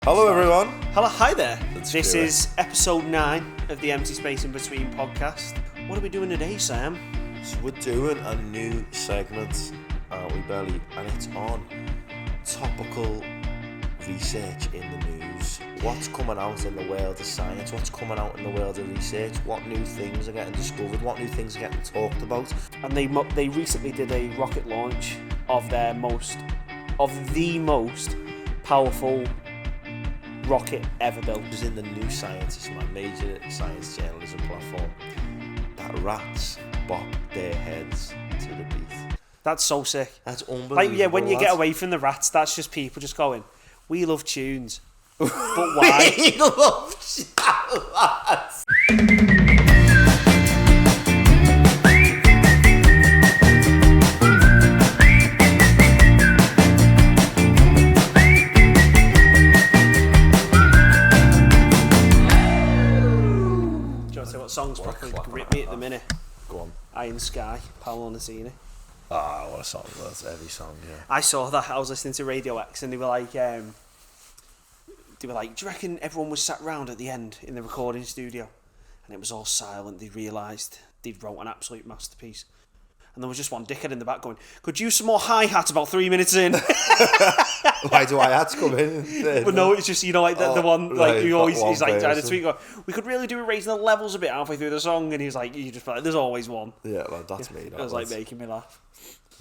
Hello everyone. Hello, hi there. This is episode 9 of the Empty Space Inbetween podcast. What are we doing today, Sam? So we're doing a new segment, aren't we, Belly? And it's on topical research in the news. What's coming out in the world of science? What's coming out in the world of research? What new things are getting discovered? What new things are getting talked about? And they recently did a rocket launch of the most powerful rocket ever built. It was in the New Scientist, my major science journalism platform, that rats bop their heads to the beat. That's so sick. That's unbelievable. Like, yeah, when you get away from the rats, that's just people just going, we love tunes. But why? We love tunes. What songs probably grip me at the minute? Go on. Iron Sky, Paolo Nutini. Ah, what a song. That's every song, yeah. I saw that. I was listening to Radio X and they were like, do you reckon everyone was sat round at the end in the recording studio and it was all silent? They realised they'd wrote an absolute masterpiece. And there was just one dickhead in the back going, could use some more hi-hats about 3 minutes in. Why do hi-hats come in? But no, it's just, the one, like, right, who always, he's like, trying to person. tweet, go, we could really do with raising the levels a bit halfway through the song. And he was like, there's always one. Yeah, well, that's me. It was like making me laugh.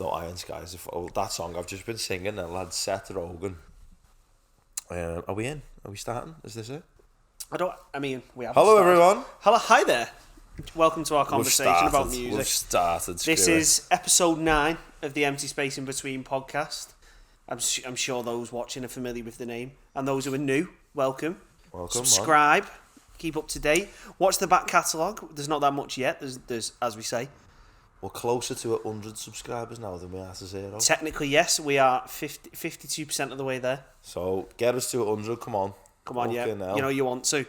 No, Iron Skies. That song I've just been singing, and lad, Seth Rogen. Are we in? Are we starting? Is this it? We have. Hello, everyone. Hello, hi there. Welcome to our conversation about music. We've started. This is episode 9 of the Empty Space Inbetween podcast. I'm sure those watching are familiar with the name, and those who are new, welcome. Subscribe, keep up to date. Watch the back catalogue. There's not that much yet. There's as we say. We're closer to 100 subscribers now than we are to 0. Technically, yes, we are 52% of the way there. So get us to 100. Come on, yeah. Hell. You want to.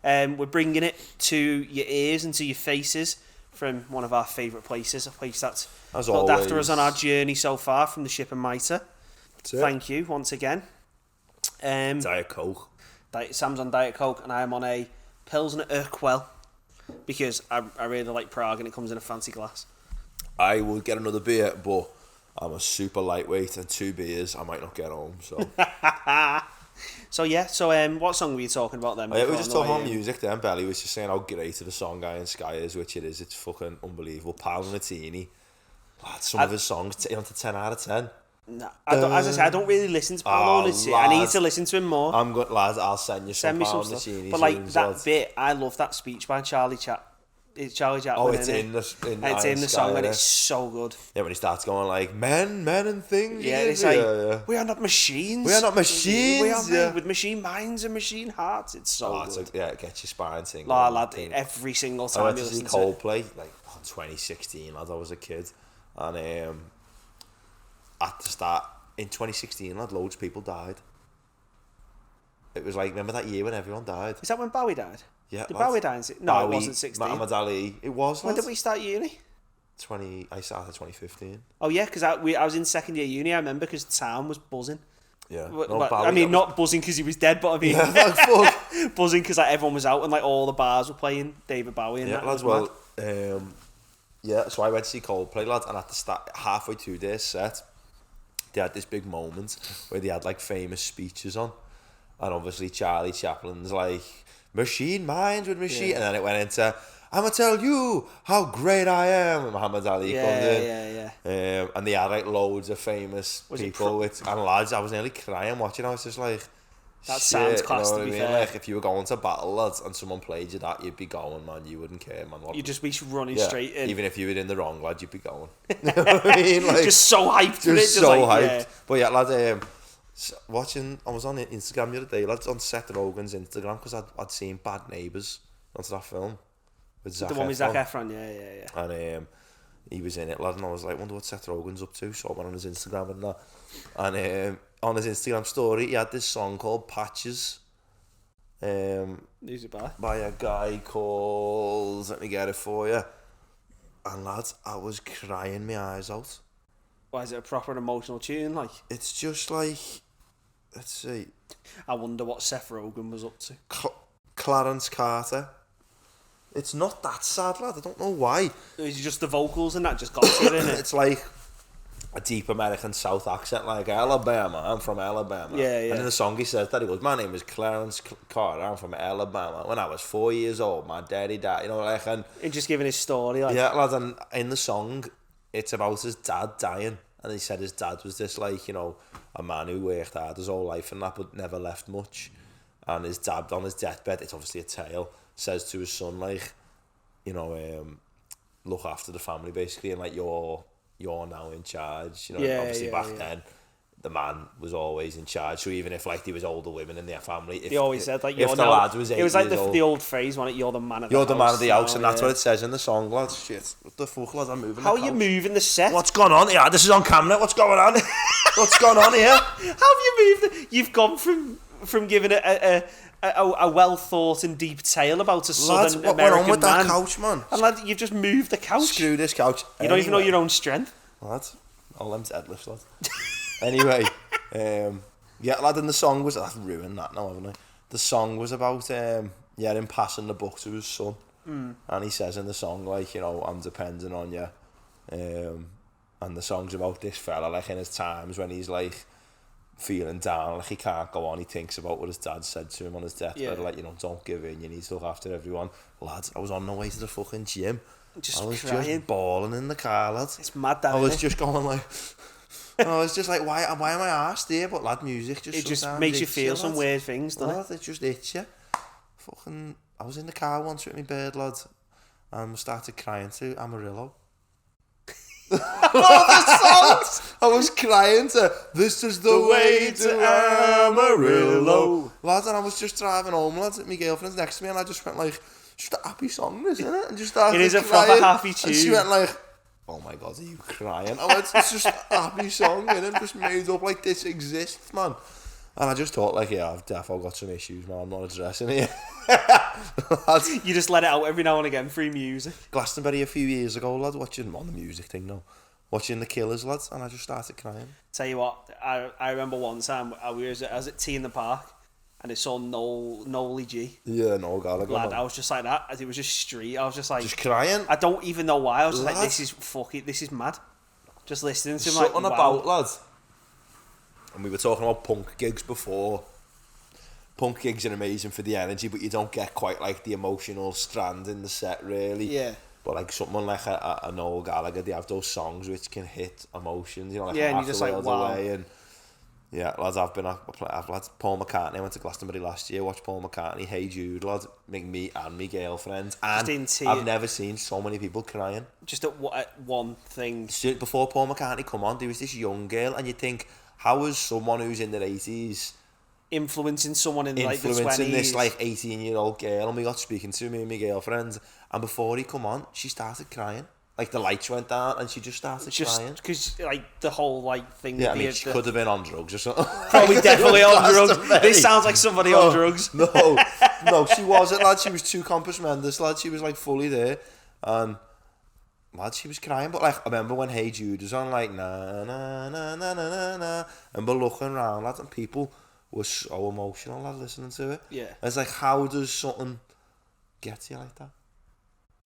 We're bringing it to your ears and to your faces from one of our favourite places, a place that's looked after us on our journey so far from the ship and mitre. Thank you once again. Diet Coke. Sam's on Diet Coke and I am on a Pilsner Urquell because I really like Prague and it comes in a fancy glass. I would get another beer, but I'm a super lightweight and 2 beers I might not get home. So. What song were you talking about then? We were just talking about music then. Belly was just saying how great the song Iron Sky is, which it is. It's fucking unbelievable. Paolo Nutini. Some of his songs on to 10 out of 10. No, as I say, I don't really listen to Paolo Nutini. I need to listen to him more. I'm good, lads. I'll send you some Paolo Nutini. But like that bit, I love that speech by Charlie Chaplin. Oh, it's in the song and it's so good. Yeah, when he starts going like men and things. Yeah, it's like we are not machines. We are not machines. We are made with machine minds and machine hearts. It's so good. It gets you spine tingling. Lad, every single time I went you to see listen Coldplay like 2016, lad. I was a kid, and at the start in 2016, lad, loads of people died. It was like, remember that year when everyone died? Is that when Bowie died? Yeah. Did Bowie die? No, it wasn't 16. Muhammad Ali. It was. When did we start uni? I started 2015. Oh yeah, because I was in second year uni. I remember because town was buzzing. Yeah. Not buzzing because he was dead, but I mean, buzzing because everyone was out and like all the bars were playing David Bowie. And yeah, lads. Well, yeah. So I went to see Coldplay, lads, and at the start, halfway through their set, they had this big moment where they had like famous speeches on, and obviously Charlie Chaplin's like machine minds with machine, and then it went into I'm gonna tell you how great I am. And Muhammad Ali comes in, and they had like loads of famous people and lads. I was nearly crying watching. I was just like, that sounds class, to be fair. Like if you were going to battle, lads, and someone played you that, you'd be going, man. You wouldn't care, man. You'd just be running straight in. Even if you were in the wrong, lad, you'd be going. You know what I mean? Like, just so hyped. Just so hyped. Yeah. But yeah, lad, I was on Instagram the other day, lads, on Seth Rogen's Instagram, because I'd seen Bad Neighbours onto that film with Zac Efron. The one with Zac Efron, yeah. And he was in it, lad, and I was like, wonder what Seth Rogen's up to. So I went on his Instagram and that. And on his Instagram story, he had this song called Patches. Who's it by a guy called, let me get it for you. And lads, I was crying my eyes out. Why is it a proper emotional tune? Like, it's just like, let's see. I wonder what Seth Rogen was up to. Clarence Carter. It's not that sad, lad. I don't know why. Is it just the vocals and that just got to it, innit? It's like a deep American South accent, like Alabama. I'm from Alabama. Yeah, yeah. And in the song he says that, he goes, my name is Clarence Carter. I'm from Alabama. When I was 4 years old, my daddy died. You know, like, and just giving his story, like. yeah, lad. And in the song, it's about his dad dying, and he said his dad was this, like, you know, a man who worked hard his whole life and that, but never left much. And his dad on his deathbed, it's obviously a tale, says to his son, like, you know, look after the family basically, and like you're now in charge. You know, obviously back then the man was always in charge. So even if like there was older women in their family, they always said like, if the lad was 8 it was like years old, the old phrase, wasn't it? You're the man of the you're house. the man of the house, and that's what it says in the song, lads. Shit, what the fuck, lads? I'm moving. How are you moving the set? What's going on? Yeah, this is on camera. What's going on? What's going on here? How have you moved? You've gone from giving a well thought and deep tale about a southern Lads, what American went on with man. that couch, man? And lad, you've just moved the couch. Screw this couch. You don't even know your own strength. Lads, all them deadlifts, lads. Anyway, yeah, lad, and the song was... I've ruined that now, haven't I? The song was about, him passing the book to his son. And he says in the song, like, you know, I'm depending on you. And the song's about this fella, like, in his times when he's, like, feeling down, like he can't go on. He thinks about what his dad said to him on his deathbed, like, you know, don't give in, you need to look after everyone. Lads, I was on the way to the fucking gym. I was crying. just bawling in the car, lads. It's mad that, I was just going like... I was just like, why am I arsed here? But lad, music just... It just makes you feel some weird things, doesn't it? It just hits you. Fucking... I was in the car once with my bird, lad, and we started crying to Amarillo. I was crying to This Is the Way to Amarillo, lads, and I was just driving home, lads, my girlfriend's next to me, and I just went like, just a happy song, isn't it? And just started it is a crying, proper happy tune. and she went like, oh my god, are you crying? I went, it's just a happy song, and it just made up like this exists, man. And I just thought, like, yeah, I've definitely got some issues, man. I'm not addressing it. You just let it out every now and again through music. Glastonbury a few years ago, lad, watching on the music thing, no, watching The Killers, lads, and I just started crying. Tell you what, I remember one time I was at tea in the park, and it saw Nolly G. Yeah, no, Gallagher. Lad, I was just like that. It was just street. I was just like, just crying. I don't even know why. I was just lad. like, this is mad. Just listening to him, something like, about, wow. lads. And we were talking about punk gigs before. Punk gigs are amazing for the energy, but you don't get quite like the emotional strand in the set, really. Yeah. But like someone like a Noel Gallagher, they have those songs which can hit emotions, you know, like yeah, and Half you're just the like, World wow. Away, and yeah, lads, I've lads, Paul McCartney, I went to Glastonbury last year, watched Paul McCartney, Hey Jude, lads, me and my girlfriend, and I've never seen so many people crying. Just at one thing. Before Paul McCartney come on, there was this young girl, and you think, how is someone who's in their 80s influencing someone in like the 20s? Influencing this like 18-year-old girl, and we got speaking to me and my girlfriend, and before he come on, she started crying. Like the lights went down, and she just started crying. Because like the whole like thing. Yeah, I mean, she could have been on drugs or something. Probably definitely on drugs. This sounds like somebody on drugs. No, she wasn't, lad. She was too compass mentis, lad. She was like fully there, and lad, she was crying. But like, I remember when Hey Jude was on, like na na na na na na na, and we're looking around, lad, and people were so emotional, lad, listening to it. Yeah, it's like, how does something get to you like that?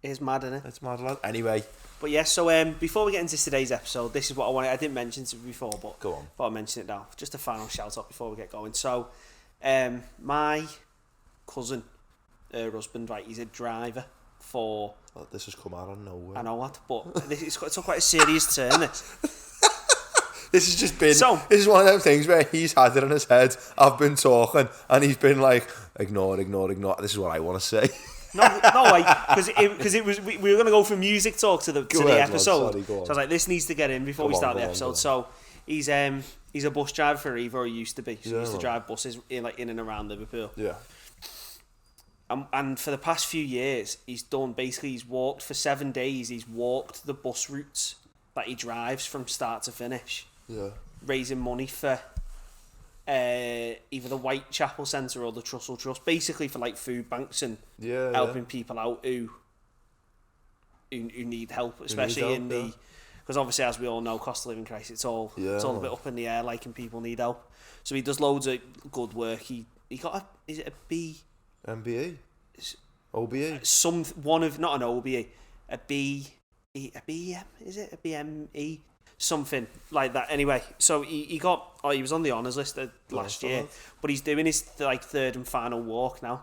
It's mad, isn't it? It's mad, lad. Anyway. But yeah, so before we get into today's episode, this is what I wanted. I didn't mention it before, but go on. But I'll mention it now. Just a final shout out before we get going. So, my cousin, her husband, right, he's a driver for... Oh, this has come out of nowhere. I know what, but it's quite a serious turn, this. This has just been... this is one of them things where he's had it in his head. I've been talking, and he's been like, ignore. This is what I want to say. No way, because it was we were going to go from music talk to the episode. Sorry, so I was like, this needs to get in before we start the episode. So he's a bus driver for Eva, or he used to be. So he used to drive buses in and around Liverpool. Yeah. And for the past few years, he's walked for 7 days. He's walked the bus routes that he drives from start to finish. Yeah. Raising money for either the Whitechapel Centre or the Trussell Trust, basically for like food banks and helping people out who need help, especially in the because obviously, as we all know, cost of living crisis, it's all a bit up in the air, like, and people need help. So he does loads of good work. He got is it a B? MBA? OBA? Not an OBA, a BM, is it? A BME? Something like that. Anyway, so he was on the honours list last year, but he's doing his like third and final walk now.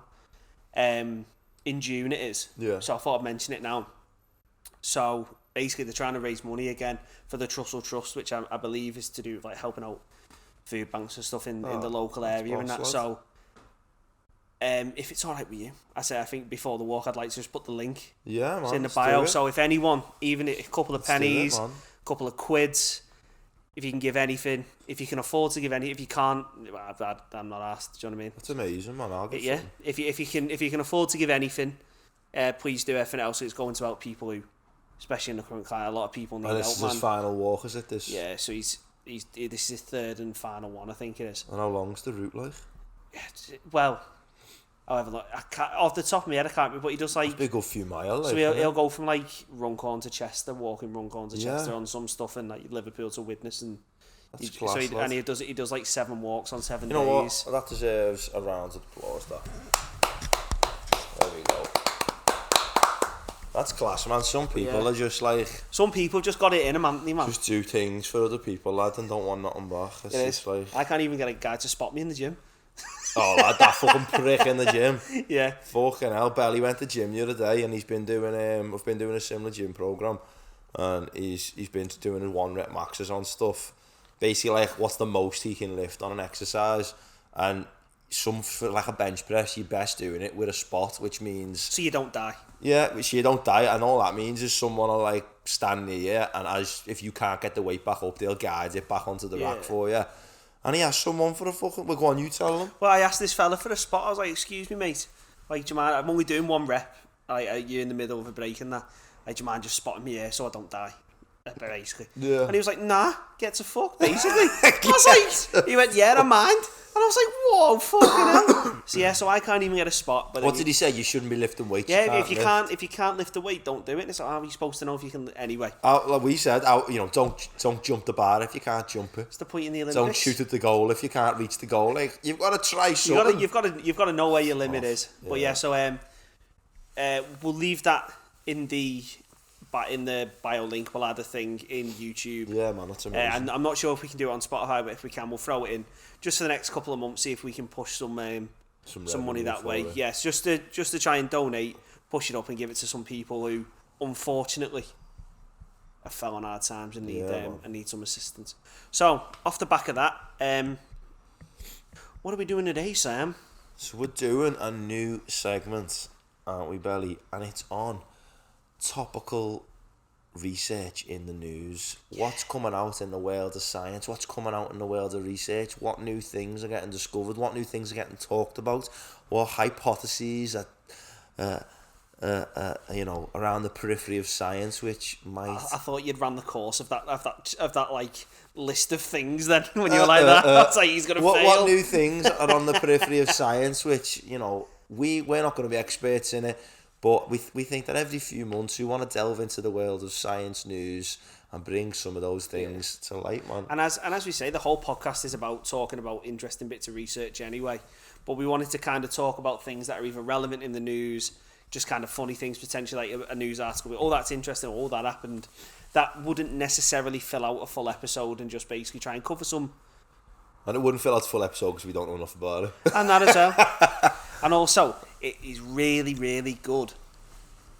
In June it is. Yeah. So I thought I'd mention it now. So basically they're trying to raise money again for the Trussell Trust, which I believe is to do with like helping out food banks and stuff in the local area and that. So if it's alright with you, I think before the walk I'd like to just put the link. Yeah, man. It's in the bio. So if anyone, even a couple of pennies, couple of quids, if you can give anything, if you can afford to give any, if you can't, I'm not asked. Do you know what I mean? That's amazing, man. I'll give something. If you can afford to give anything, please do everything else. It's going to help people who, especially in the current climate, a lot of people need help. And this is his final walk, is it? This? Yeah. So this is his third and final one, I think it is. And how long's the route like? Well, however, like, I can't, off the top of my head, I can't remember, but he does like... It's a big good few miles. So he'll go from like Runcorn to Chester, walking Runcorn to Chester on some stuff, and like Liverpool to Widnes, and that's class, and he does like 7 walks on 7 days. You know what? That deserves a round of applause. That. There we go. That's class, man. Some people are just like... Some people just got it in them, haven't they, man? Just do things for other people, lad, and don't want nothing back. It's just like... I can't even get a guy to spot me in the gym. Oh, lad, that fucking prick in the gym. Yeah. Fucking hell. Belly went to gym the other day, and he's been doing... I've been doing a similar gym programme, and he's been doing 1 rep maxes on stuff. Basically, like, what's the most he can lift on an exercise, and for like a bench press, you're best doing it with a spot, which means... So you don't die. Yeah, so you don't die, and all that means is someone will like stand near you, and if you can't get the weight back up, they'll guide it back onto the rack for you. And he asked someone for a fucking... Well, go on, you tell them. Well, I asked this fella for a spot. I was like, excuse me, mate. Like, do you mind? I'm only doing 1 rep. Like, you're in the middle of a break and that. Like, do you mind just spotting me here so I don't die? Basically. Yeah. And he was like, nah, get to fuck, basically. I was like... He went, yeah, I mind. And I was like, whoa, fucking hell. So, yeah, so I can't even get a spot. But what did he say? You shouldn't be lifting weights. Yeah, if you can't lift the weight, don't do it. And it's like, how are you supposed to know if you can... Anyway. Like we said, don't jump the bar if you can't jump it. It's the point in the Olympics. Don't shoot at the goal if you can't reach the goal. Like, you've got to try something. You've got to know where your limit is. Yeah. But yeah, so we'll leave that in the bio link. We'll add a thing in YouTube. Yeah, man, that's amazing. And I'm not sure if we can do it on Spotify, but if we can, we'll throw it in just for the next couple of months. See if we can push some money that way. Yes, just to try and donate, push it up, and give it to some people who, unfortunately, have fell on hard times and need some assistance. So off the back of that, what are we doing today, Sam? So we're doing a new segment, aren't we, Belly? And it's on topical research in the news. What's coming out in the world of science? What's coming out in the world of research? What new things are getting discovered? What new things are getting talked about? What hypotheses are around the periphery of science, which might... I thought you'd run the course of that like list of things then when you were like that. That's like he's gonna fail. What new things are on the periphery of science, which we're not going to be experts in it. But we think that every few months we want to delve into the world of science news and bring some of those things to light, man. And as we say, the whole podcast is about talking about interesting bits of research anyway. But we wanted to kind of talk about things that are either relevant in the news, just kind of funny things, potentially like a news article. Oh, that's interesting. Oh, that happened. That wouldn't necessarily fill out a full episode, and just basically try and cover some. And it wouldn't fill out a full episode because we don't know enough about it. And that as well. And also, it is really, really good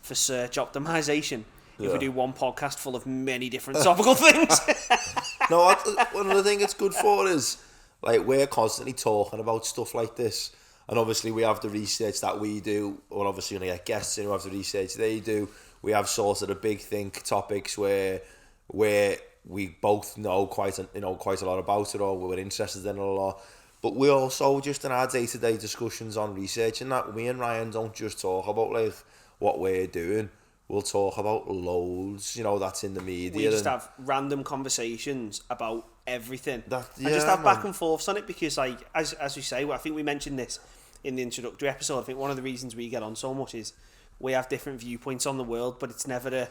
for search optimization. If we do one podcast full of many different topical things. No, one of the things it's good for is, like, we're constantly talking about stuff like this. And obviously we have the research that we do, or obviously when I get guests in who have the research they do. We have sort of the big think topics where we both know quite a lot about it, or we're interested in it a lot. But we also, just in our day-to-day discussions on research and that, me and Ryan don't just talk about like what we're doing. We'll talk about loads, that's in the media. We just have random conversations about everything. And just have back and forths on it, because like, as we say, I think we mentioned this in the introductory episode, I think one of the reasons we get on so much is we have different viewpoints on the world, but it's never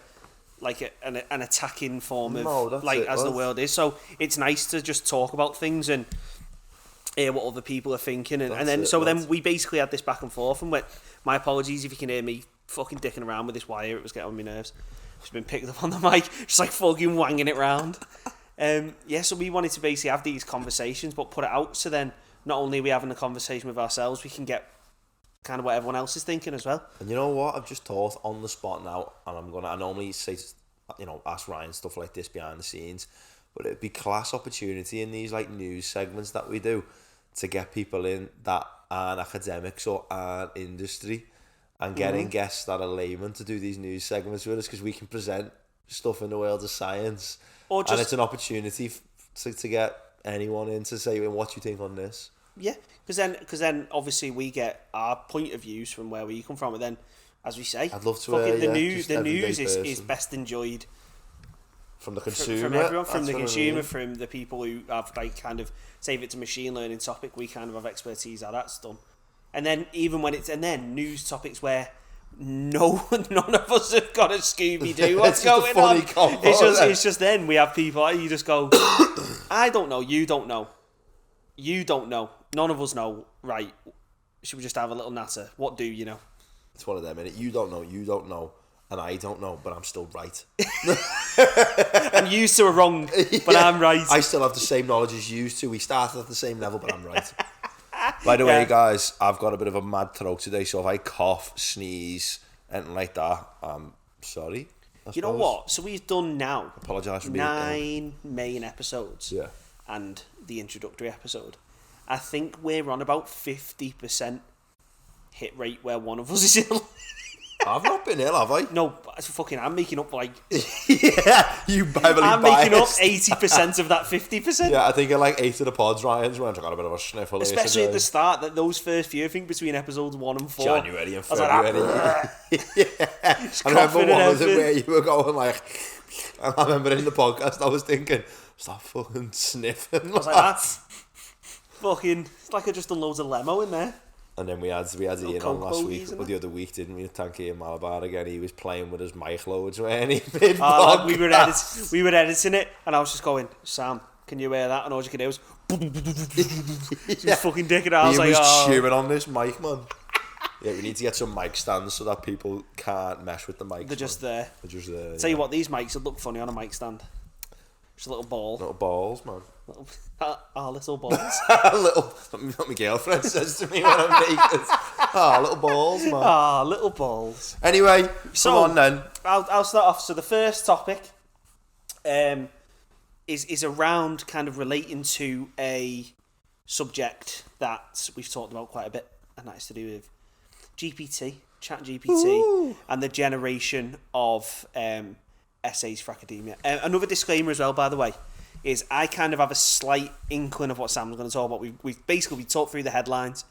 an attacking form of that's the world is. So it's nice to just talk about things and hear what other people are thinking, and then we basically had this back and forth. And my apologies if you can hear me fucking dicking around with this wire. It was getting on my nerves. It's been picked up on the mic, just like fucking wanging it round. So we wanted to basically have these conversations, but put it out. So then, not only are we having a conversation with ourselves, we can get kind of what everyone else is thinking as well. And you know what? I've just thought on the spot now, and I normally say, ask Ryan stuff like this behind the scenes, but it'd be class opportunity in these like news segments that we do to get people in that aren't academics or aren't industry, and getting guests that are laymen to do these news segments with us, because we can present stuff in the world of science, and it's an opportunity to get anyone in to say, what do you think on this? Yeah, because then obviously we get our point of views from where we come from, and then, as we say, I'd love to the news is best enjoyed from the consumer, from everyone, from the consumer, from the people who have like kind of, say if it's a machine learning topic, we kind of have expertise how that's done. And then then news topics where none of us have got a Scooby-Doo. What's going on? It's just then we have people, you just go, I don't know, you don't know, none of us know, right? Should we just have a little natter? What do you know? It's one of them, innit? You don't know, and I don't know, but I'm still right. And you two are wrong, but I'm right. I still have the same knowledge as you two. We started at the same level, but I'm right. By the way, guys, I've got a bit of a mad throat today, so if I cough, sneeze, anything like that, I'm sorry. You know what? So we've done now apologise for being 9 main episodes, and the introductory episode. I think we're on about 50% hit rate where one of us is ill. I've not been ill, have I? No, I'm making up like... yeah, you heavily I'm biased. making up 80% of that 50%. Yeah, I think in like 8 of the pods, Ryan's went, I got a bit of a sniffle. Especially at the start, that those first few, I think between episodes 1 and 4. January and February. Yeah. I remember one was it where you were going like... I remember in the podcast, I was thinking, stop fucking sniffing. I was like, that's fucking... It's like I just done loads of lemo in there. And then we had Ian on last week, or the other week, didn't we? Tanky in Malabar again. He was playing with his mic loads, weren't he? We were editing it, and I was just going, Sam, can you hear that? And all you can hear was... fucking dick it out. He was chewing on this mic, man. Yeah, we need to get some mic stands so that people can't mess with the mics. They're just there. There. Tell you what, these mics would look funny on a mic stand. Just a little ball. Little balls, man. Little balls. What my girlfriend says to me when I'm naked. Little balls, man. Little balls. Anyway, come on then. I'll start off. So the first topic is around kind of relating to a subject that we've talked about quite a bit, and that is to do with ChatGPT, and the generation of essays for academia. Another disclaimer as well, by the way, is I kind of have a slight inkling of what Sam's going to talk about. We talked through the headlines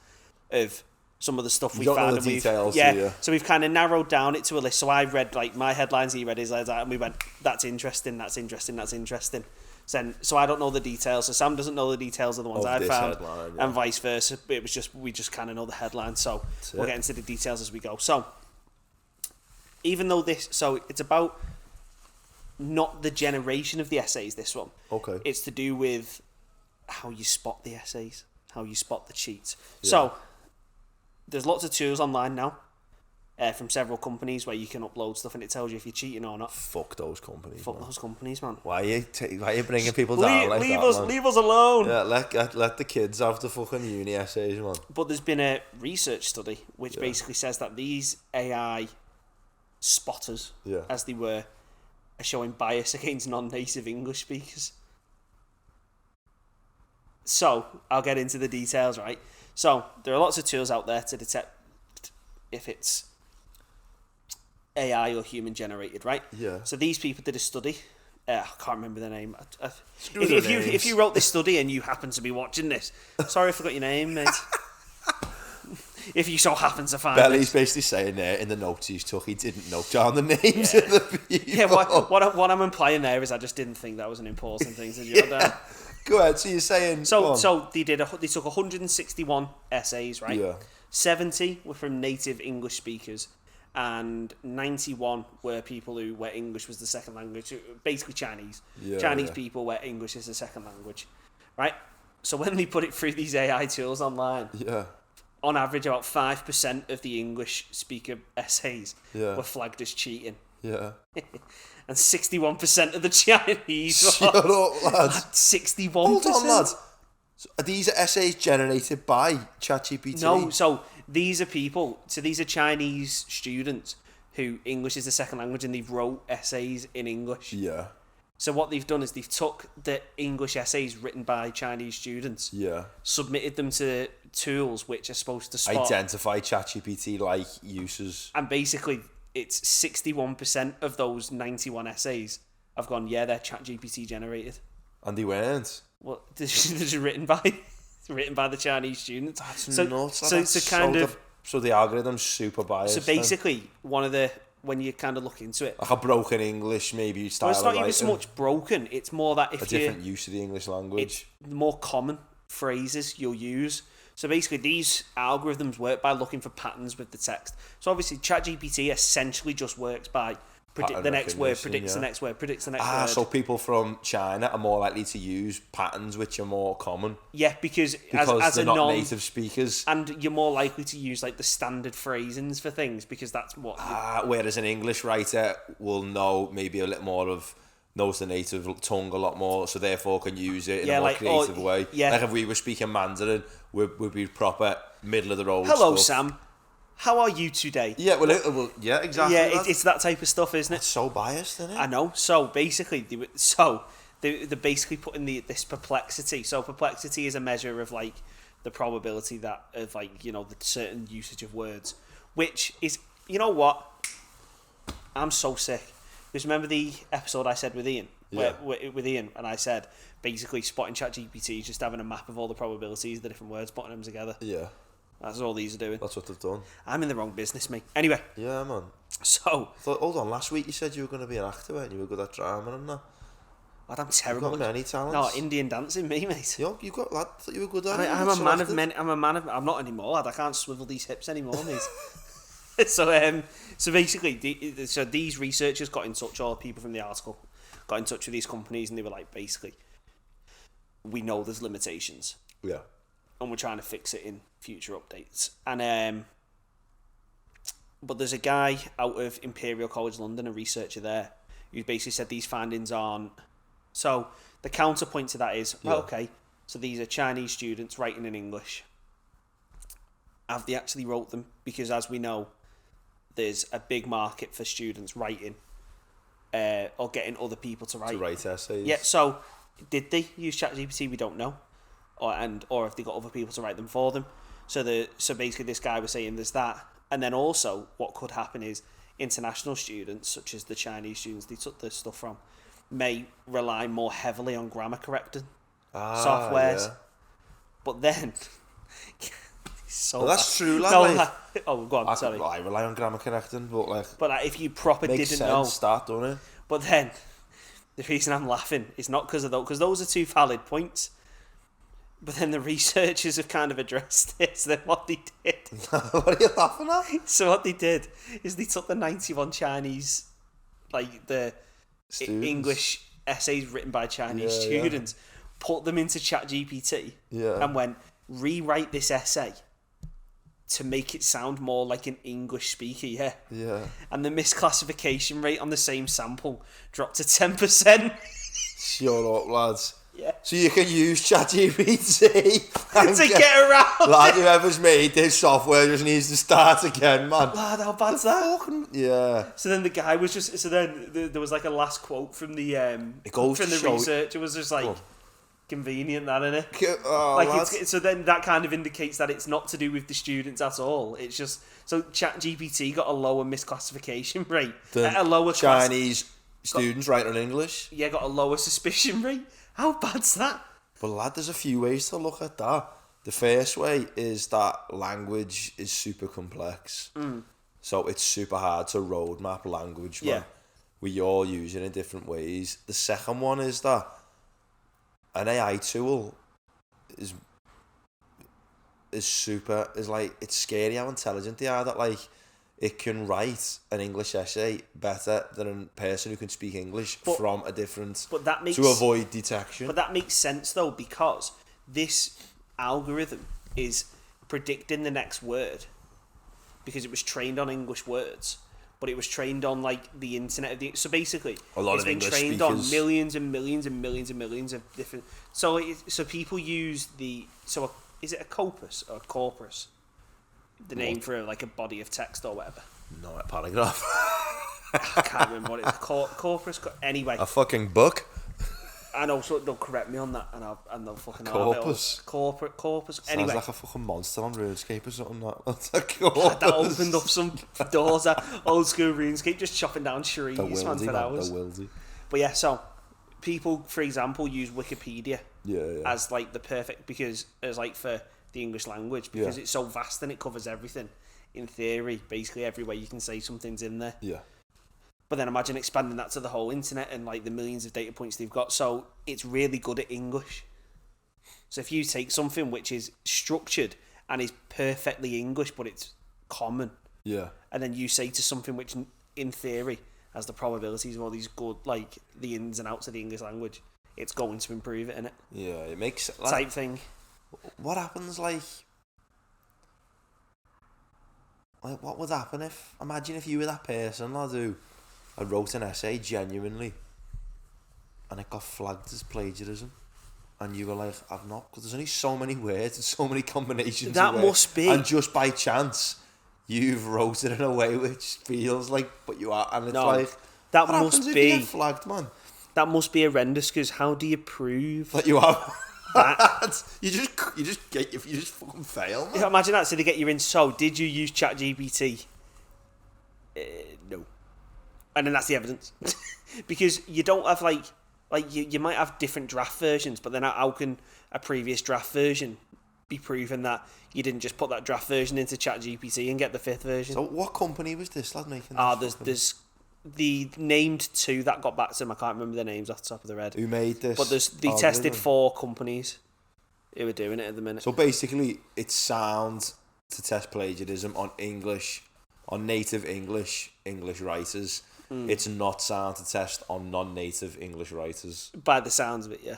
of some of the stuff we found. Know the details, so we've kind of narrowed down it to a list. So I read like my headlines, he read his headlines, and we went, that's interesting. So I don't know the details. So Sam doesn't know the details of the ones I found, and vice versa. It was just we just kind of know the headlines. So we'll get into the details as we go. So even though it's about not the generation of the essays, this one. Okay. It's to do with how you spot the essays, how you spot the cheats. Yeah. So, there's lots of tools online now from several companies where you can upload stuff and it tells you if you're cheating or not. Fuck those companies. Those companies, man. Why are you bringing people down like that, leave us alone. Yeah, let the kids have the fucking uni essays, man. But there's been a research study which basically says that these AI spotters, as they were, are showing bias against non-native English speakers. So, I'll get into the details, right? So, there are lots of tools out there to detect if it's AI or human-generated, right? Yeah. So, these people did a study. I can't remember the name. If you wrote this study and you happen to be watching this, sorry I forgot your name, mate. If you so happen to find Belly's basically saying there in the notes he took, he didn't note down the names of the people. Yeah, what I'm implying there is I just didn't think that was an important thing to jot down. Go ahead, so you're saying... So they took 161 essays, right? Yeah. 70 were from native English speakers, and 91 were people who where English was the second language, basically Chinese. Yeah, Chinese yeah. people where English is the second language, right? So when they put it through these AI tools online, Yeah. on average about 5% of the English speaker essays Yeah. were flagged as cheating. Yeah. And 61% of the Chinese Shut up, lads. 61%. Hold on, lads. So are these essays generated by ChatGPT? No, so these are people, so these are Chinese students who English is the second language and they've wrote essays in English. Yeah. So what they've done is they've took the English essays written by Chinese students, Yeah. submitted them to tools which are supposed to spot, Identify ChatGPT like uses. and basically it's 61% of those 91 essays have gone, yeah, they're ChatGPT generated. And they weren't. Well, they're just written by the Chinese students. That's so, nuts. So That's it's a kind of so the algorithm's super biased. so basically one of the when you kind of look into it, like a broken English maybe style. well, it's not of even so writing. much broken. It's more that if A different use of the English language. it's the more common phrases you'll use. So basically, these algorithms work by looking for patterns with the text. So obviously, ChatGPT essentially just works by predict Pattern the next word, recognition, predicts the yeah. next word, predicts the next word. So people from China are more likely to use patterns which are more common Yeah, because because as they're a not non native speakers. and you're more likely to use like the standard phrasings for things because that's what. Whereas an English writer will know maybe a little more of knows the native tongue a lot more, so therefore can use it in Yeah, a more like, creative way. yeah. Like if we were speaking Mandarin, we'd be proper middle of the road. Hello, stuff. Sam. How are you today? Yeah, well, yeah, exactly. Yeah, That's it's that type of stuff, isn't it? it's so biased, isn't it? I know. So basically, they're basically putting this perplexity. So perplexity is a measure of like the probability that of like the certain usage of words, which is what I'm so sick. Because remember the episode I said with Ian, Yeah. with Ian, and I said basically spotting ChatGPT is just having a map of all the probabilities of the different words, putting them together. Yeah, That's all these are doing. that's what they've done. I'm in the wrong business, mate. Anyway, Yeah, man. so Hold on, last week you said you were going to be an actor, weren't you? You were good at drama and that. lad, I'm You've terrible. got many No, talents. Indian dancing, me, mate. You've got lad that you were good at. I'm a man of many. I'm not anymore, lad. I can't swivel these hips anymore, mate. So basically, these researchers got in touch. All the people from the article got in touch with these companies, and they were like, basically, we know there's limitations, Yeah. and we're trying to fix it in future updates. And but there's a guy out of Imperial College London, a researcher there, who basically said these findings aren't. So the counterpoint to that is, well, Yeah. okay, so these are Chinese students writing in English. Have they actually wrote them? Because as we know, there's a big market for students writing or getting other people to write. To write essays. Yeah, so did they use ChatGPT? We don't know. Or have they got other people to write them for them? So basically this guy was saying there's that. And then also what could happen is international students, such as the Chinese students they took this stuff from, may rely more heavily on grammar correcting softwares. Yeah. But then so Well, that's true, lad. no, like, oh, go on, sorry. I rely on grammar correcting, but like, But if you proper makes didn't sense. know, Start doing it. but then the reason I'm laughing is not because of those, because those are two valid points. But then the researchers have kind of addressed this. Then what they did, What are you laughing at? so what they did is they took the 91 Chinese, like the Students. English essays written by Chinese Yeah, yeah. students, put them into ChatGPT, Yeah. and went rewrite this essay to make it sound more like an English speaker. Yeah. Yeah. And the misclassification rate on the same sample dropped to 10%. Shut up, lads. Yeah. So you can use ChatGPT and To get around lad, it. whoever's made this software just needs to start again, man. Lad, how bad's that? Yeah. So then the guy was just... So then there was like a last quote from the It goes from to the show- researcher. Was just like, Go on. convenient, that, innit? Oh, Like lads. so then that kind of indicates that it's not to do with the students at all. It's just... So ChatGPT got a lower misclassification rate. A lower class... Chinese students writing in English. Yeah, got a lower suspicion rate. How bad's that? But lad, there's a few ways to look at that. The first way is that language is super complex. So it's super hard to roadmap language when Yeah. we all use it in different ways. The second one is that an AI tool is like, it's scary how intelligent they are, that like it can write an English essay better than a person who can speak English from a different... But that makes, to avoid detection. But that makes sense, though, because this algorithm is predicting the next word because it was trained on English words, but it was trained on, like, the internet. So basically, it's been trained on millions and millions and millions and millions of different... So people use the... So is it a corpus or a corpus? The name for, like, a body of text or whatever. No, a paragraph. I can't remember what it's corpus. Anyway. A fucking book. And also, they'll correct me on that, and they'll fucking... Corpus. Corpus. Sounds anyway. like a fucking monster on RuneScape or something. That's a corpus. That opened up some doors at old school RuneScape, just chopping down trees for hours. But yeah, so people, for example, use Wikipedia as, like, the perfect... Because, as, like, for the English language, because it's so vast and it covers everything. In theory, basically every way you can say something's in there. Yeah. But then imagine expanding that to the whole internet and, like, the millions of data points they've got. So it's really good at English. So if you take something which is structured and is perfectly English, but it's common, and then you say to something which, in theory, has the probabilities of all these good, like, the ins and outs of the English language, it's going to improve it, innit? Yeah, it makes... Like, type thing. What happens, like, what would happen if... Imagine if you were that person, lad, who wrote an essay genuinely and it got flagged as plagiarism, and you were like, I've not... Because there's only so many words and so many combinations that of words, must be... And just by chance, you've wrote it in a way which feels like... But you are... And it's like... That what must happens be... if you get flagged, man? That must be horrendous, because how do you prove... That you have... That? you just fucking fail, man. Imagine that. So they get you in. So did you use ChatGPT? No. And then that's the evidence. Because you don't have like you might have different draft versions, but then how can a previous draft version be proven that you didn't just put that draft version into ChatGPT and get the 5th version? So what company was this lad making? There's the named 2 that got back to them. I can't remember their names off the top of their head. Who made this? But they tested 4 companies who were doing it at the minute. So basically, it's sound to test plagiarism on native English writers. It's not sound to test on non-native English writers. By the sounds of it, yeah.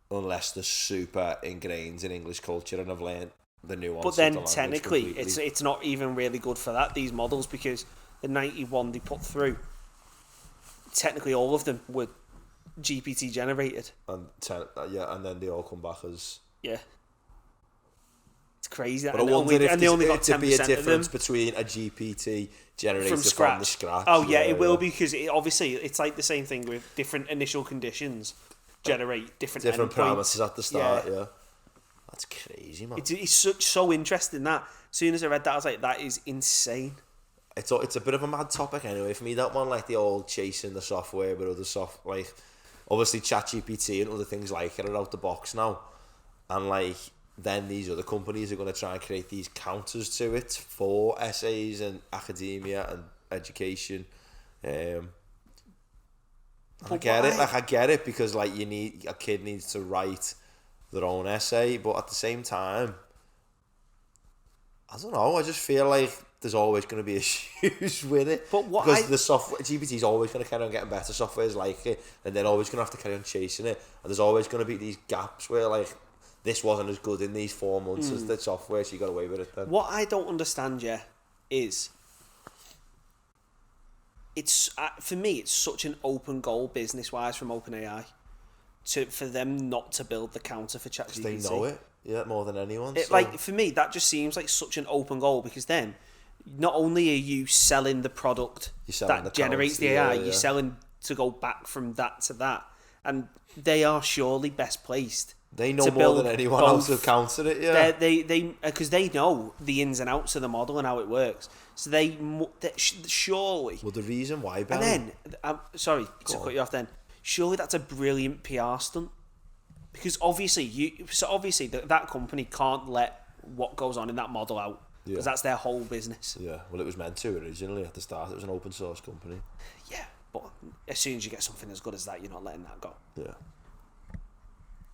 Unless they're super ingrained in English culture and have learned the nuances. But then technically, it's not even really good for that, these models, because the 91 they put through, technically all of them were GPT generated. And and then they all come back as... Yeah. It's crazy. But I wonder if they only got 10% to be a of difference them between a GPT generated from the scratch. Oh yeah, it will, because obviously it's like the same thing with different initial conditions generate different parameters at the start. Yeah. That's crazy, man. It's so interesting that. As soon as I read that, I was like, that is insane. It's a bit of a mad topic anyway for me, that one, like the old chasing the software but other like obviously ChatGPT and other things like it are out the box now, and like then these other companies are going to try and create these counters to it for essays and academia and education. I get it because like a kid needs to write their own essay, but at the same time, I don't know, I just feel like there's always going to be issues with it. But because the software, GPT is always going to carry on getting better softwares like it, and they're always going to have to carry on chasing it, and there's always going to be these gaps where like this wasn't as good in these 4 months as the software, so you got away with it then. What I don't understand, is it's for me it's such an open goal business wise from OpenAI for them not to build the counter for ChatGPT. They know it, more than anyone. Like for me, that just seems like such an open goal, because then not only are you selling the product that generates the AI, you're selling to go back from that to that, and they are surely best placed. They know more than anyone else who counted it, yeah. They because they know the ins and outs of the model and how it works. So they surely... Well, the reason why, Ben... And then, sorry to cut you off then, surely that's a brilliant PR stunt. Because obviously, that company can't let what goes on in that model out. Because that's their whole business. Yeah, well, it was meant to originally at the start. It was an open source company. Yeah, but as soon as you get something as good as that, you're not letting that go. Yeah.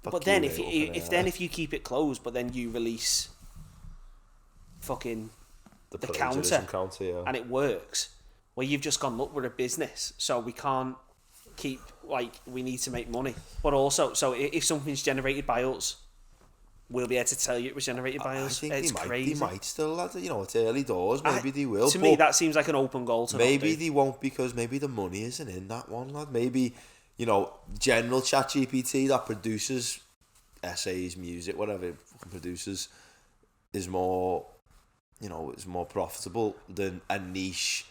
But then if you keep it closed, but then you release fucking the plagiarism counter, yeah. and it works. Well, you've just gone, look, we're a business, so we can't keep, like, we need to make money. But also, so if something's generated by us, we'll be able to tell you it was generated by us. It's crazy. They might still, you know, it's early doors, maybe they will. To me, that seems like an open goal to maybe they won't, because maybe the money isn't in that one, lad. Maybe, you know, general ChatGPT that produces essays, music, whatever it produces, is more, you know, is more profitable than a niche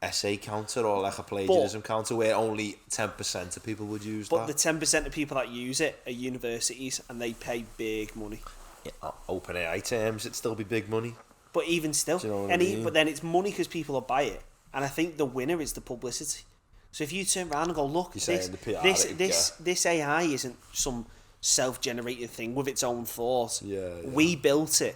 essay counter or like a plagiarism counter where only 10% of people would use that. But the 10% of people that use it are universities, and they pay big money. Yeah, open AI terms, it'd still be big money. But even still, do you know what I mean? But then it's money because people will buy it, and I think the winner is the publicity. So if you turn around and go, look, this AI isn't some self-generated thing with its own thought. Yeah. We built it,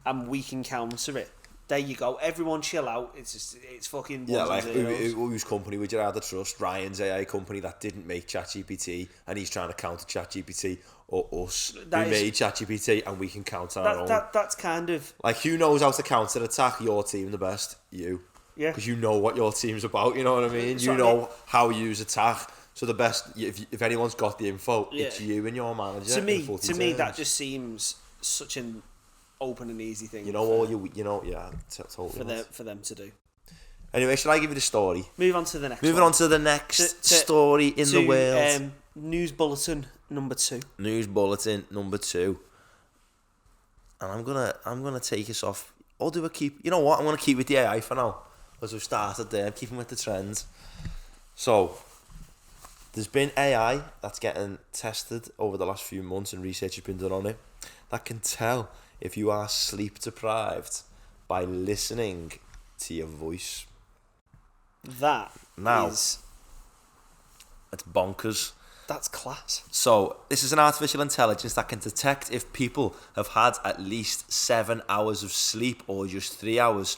and we can counter it. There you go. Everyone chill out. It's fucking yeah. Like whose company would you rather trust? Ryan's AI company that didn't make ChatGPT and he's trying to counter ChatGPT, or us who made ChatGPT and we can counter our own? That's kind of like, who knows how to counter attack your team the best? You. Yeah. Because you know what your team's about. You know what I mean? You know how you attack. So the best, if anyone's got the info, it's you and your manager. To me, that just seems such an open and easy thing. You know, totally. For them to do. Anyway, should I give you the story? Move on to the next. Moving on to the next story in the world. News bulletin number 2. News bulletin number 2. And I'm gonna take us off. I'll do a keep. You know what? I'm gonna keep with the AI for now, because we've started there. I'm keeping with the trends. So, there's been AI that's getting tested over the last few months, and research has been done on it, that can tell if you are sleep deprived by listening to your voice. It's bonkers. That's class. So, this is an artificial intelligence that can detect if people have had at least 7 hours of sleep or just 3 hours.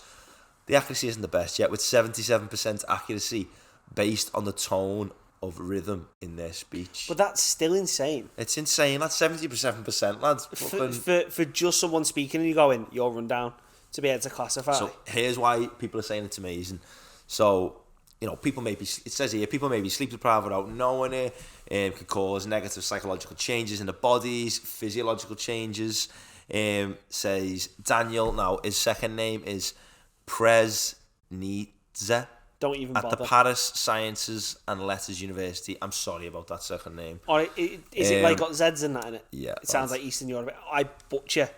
The accuracy isn't the best yet, with 77% accuracy based on the tone of rhythm in their speech. But that's still insane. It's insane. That's 77%, lads. For just someone speaking and you going, you're run down, to be able to classify. So here's why people are saying it's amazing. So, you know, it says here, people may be sleep deprived without knowing it. Can cause negative psychological changes in the bodies, physiological changes. Says Daniel. Now, his second name is Presnitze. Don't even bother. At the Paris Sciences and Letters University. I'm sorry about that second name. Or is it like got Z's in that in it? Yeah. It sounds like Eastern Europe. I butcher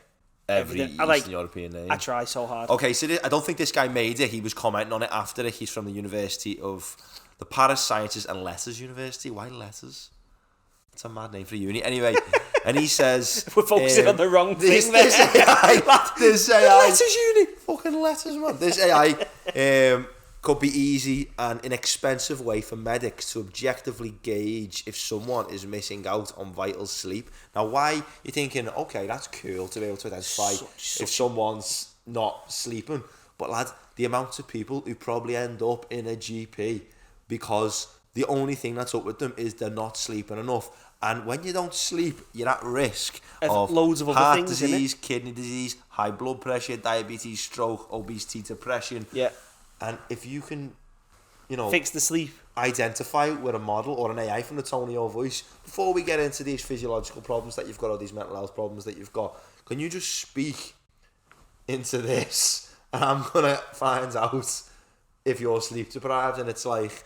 every Eastern European name. I try so hard. Okay, so I don't think this guy made it. He was commenting on it after it. He's from the University of the Paris Sciences and Letters University. Why Letters? It's a mad name for a uni. Anyway, and he says... We're focusing on the wrong thing there. This AI... Letters uni. Fucking letters, man. This AI... could be easy and inexpensive way for medics to objectively gauge if someone is missing out on vital sleep. Now, why you're thinking, okay, that's cool to be able to identify if someone's not sleeping. But, lad, the amount of people who probably end up in a GP because the only thing that's up with them is they're not sleeping enough. And when you don't sleep, you're at risk of loads of other heart things, disease, kidney disease, high blood pressure, diabetes, stroke, obesity, depression. Yeah. And if you can, you know, fix the sleep, identify with a model or an AI from the tone of your voice, before we get into these physiological problems that you've got or these mental health problems that you've got, can you just speak into this and I'm going to find out if you're sleep deprived? And it's like,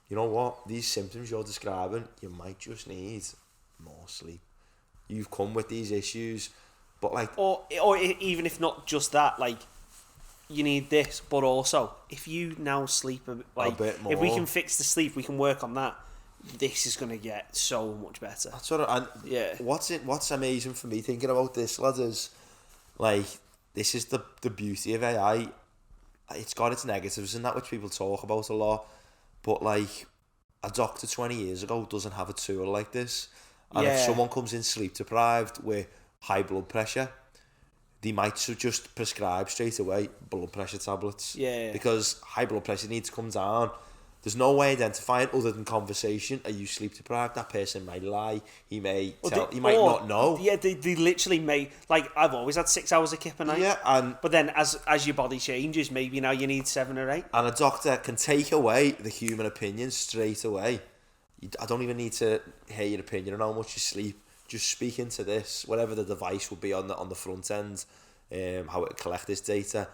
you know what, these symptoms you're describing, you might just need more sleep. You've come with these issues, but like... Or even if not just that, like, you need this, but also if you now sleep a bit more, if we can fix the sleep, we can work on that. This is going to get so much better. That's what what's amazing for me thinking about this, lads, is like, this is the beauty of AI. It's got its negatives and that, which people talk about a lot, but like a doctor 20 years ago doesn't have a tool like this. And if someone comes in sleep deprived with high blood pressure, they might just prescribe straight away blood pressure tablets. Yeah. Because high blood pressure needs to come down There's no way identifying other than conversation. Are you sleep deprived? That person might lie. He may he might not know. Yeah, they literally may. Like, I've always had 6 hours of kip a night. Yeah, but then as your body changes, maybe now you need 7 or 8. And a doctor can take away the human opinion straight away. I don't even need to hear your opinion on how much you sleep. Just speak into this, whatever the device will be on the front end, how it will collect this data.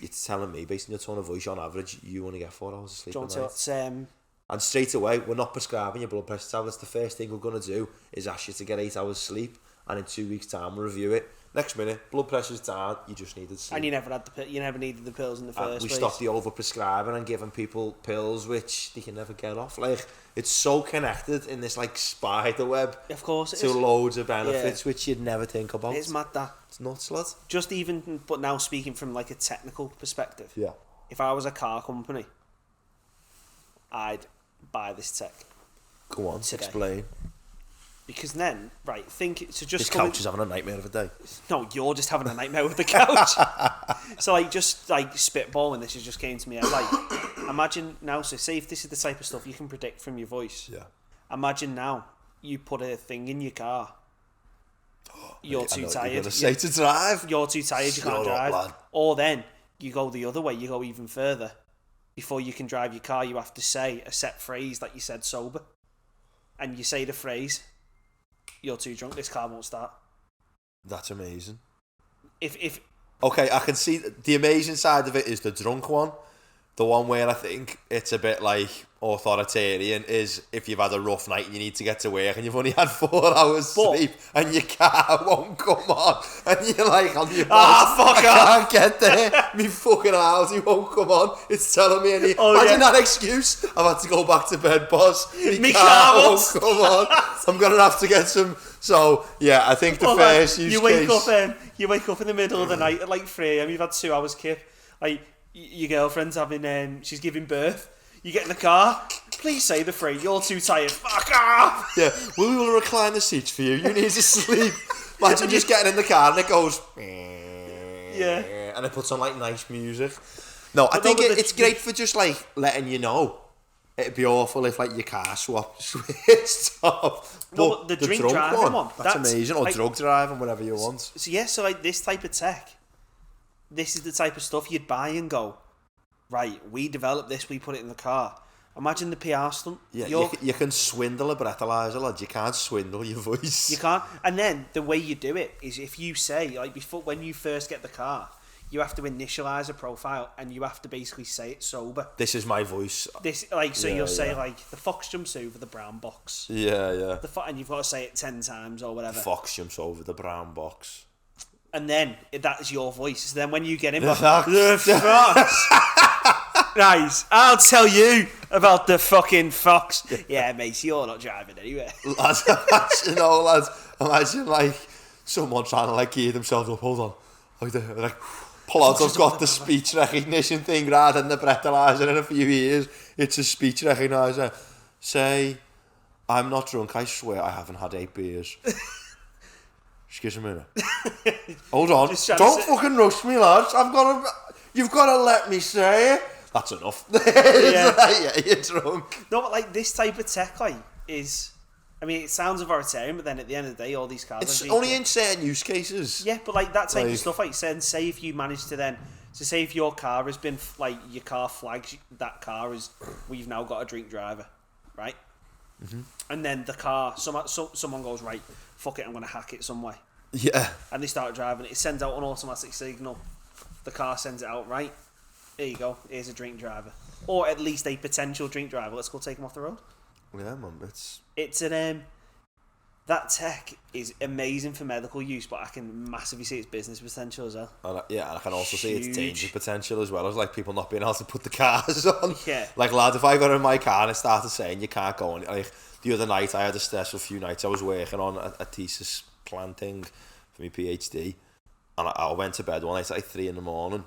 It's telling me, based on your tone of voice, on average, you only get 4 hours of sleep a night. And straight away, we're not prescribing your blood pressure tablets. The first thing we're going to do is ask you to get 8 hours sleep, and in 2 weeks' time, we'll review it. Next minute, blood pressure's down, you just needed sleep. And you never needed the pills in the first place. We stopped the over-prescribing and giving people pills which they can never get off. Like, it's so connected in this, like, spider web. Of course it to is. Loads of benefits which you'd never think about. It's mad that. It's nuts, lad. Just even, but now speaking from, like, a technical perspective. Yeah. If I was a car company, I'd buy this tech. Go on, today. Explain. Because then, right, this couch is having a nightmare of a day. No, you're just having a nightmare with the couch. So, like, just, like, spitballing this just came to me. Like, imagine now, so say if this is the type of stuff you can predict from your voice. Yeah. Imagine now, you put a thing in your car. You're too tired. You're going to say to drive. You're too tired, you can't drive. Lad. Or then, you go the other way, you go even further. Before you can drive your car, you have to say a set phrase that you said sober. And you say the phrase, you're too drunk, this car won't start. That's amazing. If Okay, I can see the amazing side of it is the drunk one. The one where I think it's a bit like authoritarian is if you've had a rough night and you need to get to work and you've only had 4 hours sleep and your car won't come on and you're like on your boss, fuck I can't get there, me fucking Audi won't come on, it's telling me imagine that excuse, I've had to go back to bed, boss, my car won't come on, I'm going to have to get some. So yeah, I think the first use case, you wake up in the middle of the night at like 3 AM, you've had 2 hours kip, like your girlfriend's having she's giving birth, you get in the car, please say the phrase, you're too tired, fuck off. Yeah, we will recline the seats for you, you need to sleep. Imagine just getting in the car and it goes yeah, and it puts on like nice music. No, I think it's great for just like letting you know. It'd be awful if like your car switched off. No, but the drink driving one, that's amazing. Or like, drug driving, whatever you want. So like this type of tech, this is the type of stuff you'd buy and go, right, we developed this, we put it in the car. Imagine the PR stunt. Yeah, you can swindle a breathalyzer, lad. You can't swindle your voice. You can't. And then the way you do it is if you say, like before, when you first get the car, you have to initialize a profile and you have to basically say it sober. This is my voice. You'll say like, the fox jumps over the brown box. Yeah. And you've got to say it 10 times or whatever. The fox jumps over the brown box. And then that's your voice. So then when you get in, the fox. Nice. I'll tell you about the fucking fox. Yeah, mate, you're not driving anywhere. Lads, imagine like someone trying to like gear themselves up. Hold on. Like Plod's got the speech recognition thing rather than the breathalyzer in a few years. It's a speech recognizer. Say, I'm not drunk, I swear I haven't had 8 beers. Excuse me. Hold on. Don't fucking rush me, lads. You've got to let me say it. That's enough. Yeah, you're drunk. No, but like this type of tech, like, is, I mean, it sounds authoritarian, but then at the end of the day, all these cars. It's only in certain use cases. Yeah, but like that type of stuff, like say if you manage to then, so say if your car has been like your car flags that car is, we've now got a drink driver, right? Mm-hmm. And then the car, someone goes, right, fuck it, I'm gonna hack it some way. Yeah. And they start driving it. It sends out an automatic signal. The car sends it out, right? There you go. Here's a drink driver, or at least a potential drink driver. Let's go take him off the road. Yeah, man. It's an that tech is amazing for medical use, but I can massively see its business potential as well. And I can also see its danger potential as well, as like people not being able to put the cars on. Yeah. Like, lad, if I got in my car and it started saying you can't go on, like the other night I had a stressful few nights. I was working on a thesis planting for my PhD, and I went to bed one night at like 3 a.m,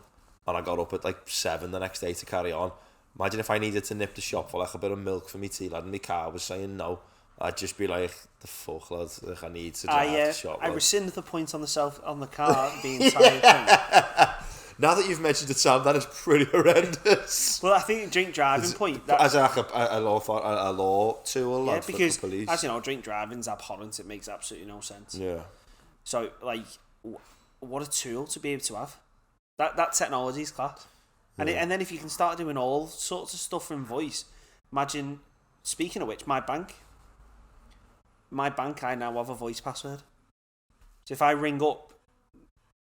and I got up at like 7 the next day to carry on. Imagine if I needed to nip the shop for like a bit of milk for me tea, lad, and my car was saying no. I'd just be like, the fuck, lad, like, I need to drive to the shop. I rescind the point on the car being tired. Now that you've mentioned it, Sam, that is pretty horrendous. Well, I think drink driving point. As like a law tool, Yeah, like, because for police. as you know, drink driving's abhorrent. It makes absolutely no sense. Yeah. So, like, what a tool to be able to have. That technology is class. And then if you can start doing all sorts of stuff from voice, imagine. Speaking of which, my bank, I now have a voice password. So if I ring up,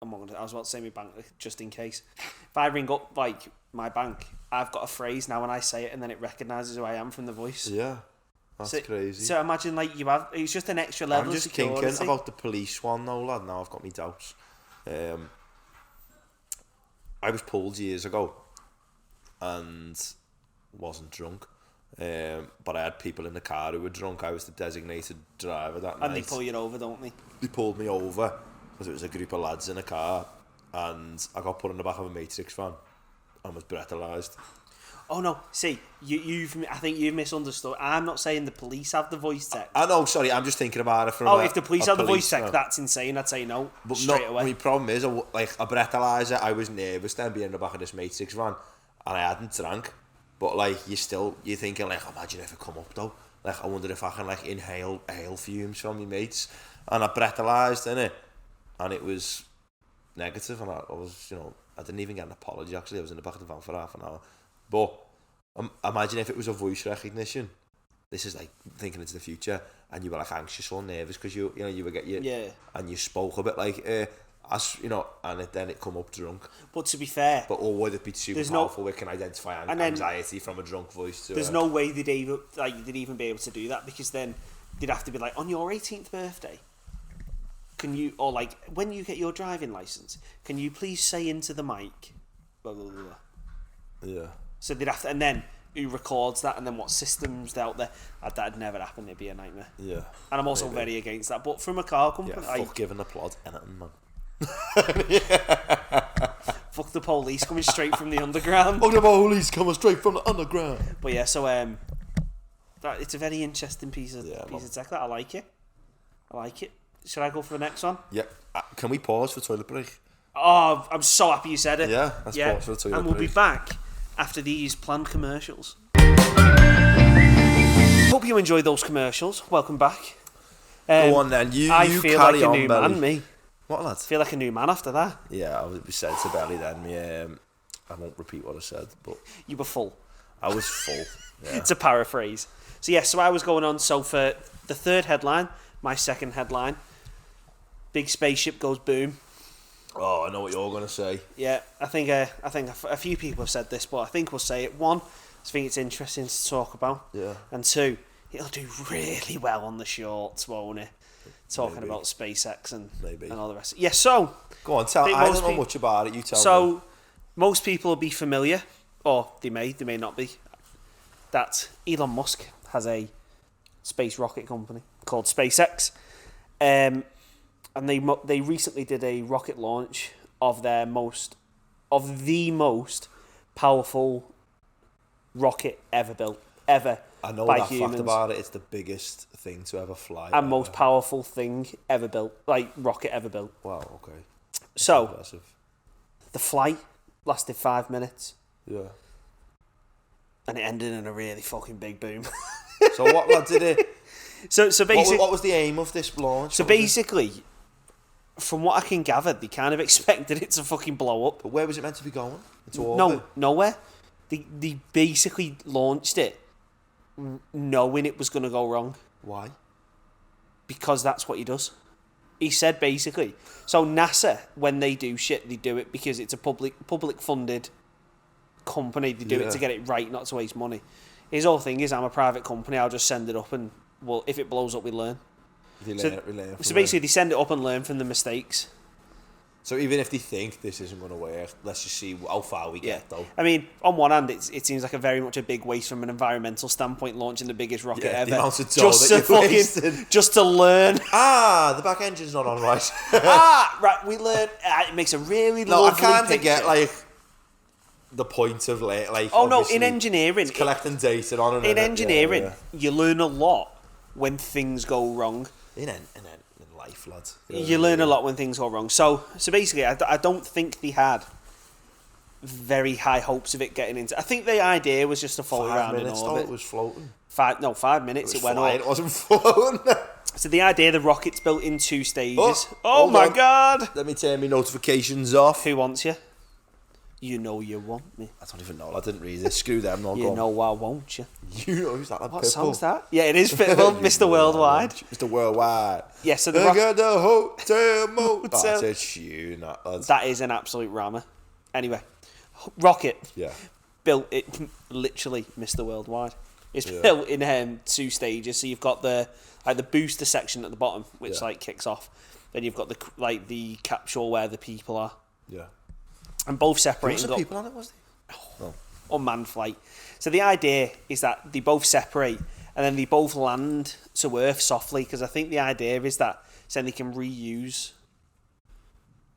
I was about to say my bank just in case. If I ring up like my bank, I've got a phrase now when I say it, and then it recognises who I am from the voice. Yeah, that's crazy. So imagine like it's just an extra level. I'm just of security. thinking about the police one though, lad. Now I've got me doubts. I was pulled years ago, and wasn't drunk. But I had people in the car who were drunk. I was the designated driver that night. And they pull you over, don't they? They pulled me over because it was a group of lads in a car, and I got put in the back of a Matrix van and was breathalyzed. Oh no! See, I think you've misunderstood. I'm not saying the police have the voice tech. I know. Sorry, I'm just thinking about it from. If the police have the voice tech, that's insane. I'd say no. But straight away. My problem is, like a breathalyzer, I was nervous then being in the back of this Matrix van, and I hadn't drank. But like you're thinking like, imagine if it come up though. Like I wonder if I can like inhale fumes from my mates. And I breathalyzed in it, and it was negative. And I was, I didn't even get an apology. Actually, I was in the back of the van for half an hour. But imagine if it was a voice recognition. This is like thinking into the future, and you were like anxious or nervous because you would get and you spoke a bit like and then it come up drunk. But to be fair, or would it be super powerful? We can identify anxiety from a drunk voice. There's no way they'd even be able to do that, because then they'd have to be like, on your 18th birthday, can you, or like when you get your driving license, can you please say into the mic, blah blah blah. Yeah. So they'd have to, and then who records that, and then what systems out there. That'd never happen. It'd be a nightmare. Yeah. And I'm also very against that. But from a car company, fuck giving the plot anything, man. Fuck the police coming straight from the underground. Fuck the police coming straight from the underground. But yeah, so it's a very interesting piece of tech. That I like it. Should I go for the next one? Yeah. Can we pause for toilet break? Oh, I'm so happy you said it. Yeah, let's pause for the toilet break. And we'll be back after these planned commercials. Hope you enjoyed those commercials. Welcome back. Go on then. I feel carry like a on, new Belly. man, me. What, lad? I feel like a new man after that. Yeah, I said to Belly then. I won't repeat what I said, but you were full. I was full. Yeah. To paraphrase. So I was going on. So for the third headline, my second headline, big spaceship goes boom. Oh, I know what you're going to say. Yeah, I think a few people have said this, but I think we'll say it. One, I think it's interesting to talk about. Yeah. And two, it'll do really well on the shorts, won't it? Talking about SpaceX and all the rest. Yeah, so... Go on, tell. I don't know much about it, you tell me. So, most people will be familiar, or they may not be, that Elon Musk has a space rocket company called SpaceX. And they recently did a rocket launch of the most powerful rocket ever built, ever. I know by that humans. fact about it. It's the biggest thing to ever fly. And most powerful thing ever built, like rocket ever built. Wow, okay. That's so, impressive. The flight lasted 5 minutes. Yeah. And it ended in a really fucking big boom. So what did it... So basically... What was the aim of this launch? So basically, from what I can gather, they kind of expected it to fucking blow up. But where was it meant to be going? No, nowhere. They basically launched it knowing it was going to go wrong. Why? Because that's what he does. He said basically. So NASA, when they do shit, they do it because it's a public funded company. They do it to get it right, not to waste money. His whole thing is, I'm a private company. I'll just send it up, and well, if it blows up, we learn. So basically, they send it up and learn from the mistakes. So even if they think this isn't going to work, let's just see how far we get, though. I mean, on one hand, it seems like very much a big waste from an environmental standpoint, launching the biggest rocket ever. The amount of dough just to learn. The back engine's not on right. Right, we learn. It makes a really lovely picture. I kind of get, like, the point of, like... Oh, no, in engineering... collecting data on and... In engineering, you learn a lot when things go wrong. In life, lads. You learn a lot when things go wrong. So basically, I don't think they had very high hopes of it getting into. I think the idea was just to float around in orbit. 5 minutes though, it was floating. 5 minutes it went flying, up. It wasn't floating. So the idea, the rocket's built in 2 stages. Oh hold my on. god! Let me turn my notifications off. Who wants you? You know you want me. I don't even know. I didn't read it. Screw them. Not You know I won't you. You know who's that? What song's that? Yeah, it is Pitbull, Mr. Worldwide. Mr. Worldwide. Yeah, so the Look at the hotel motel. Hotel. That's a tune, lads. that is an absolute rammer. Anyway, rocket Yeah. built it literally Mr. Worldwide. It's built in 2 stages. So you've got the booster section at the bottom, which kicks off. Then you've got the capsule where the people are. Yeah. And both There separating. was some people on it, was there? No. Unmanned flight. So the idea is that they both separate and then they both land to Earth softly, because I think the idea is that so they can reuse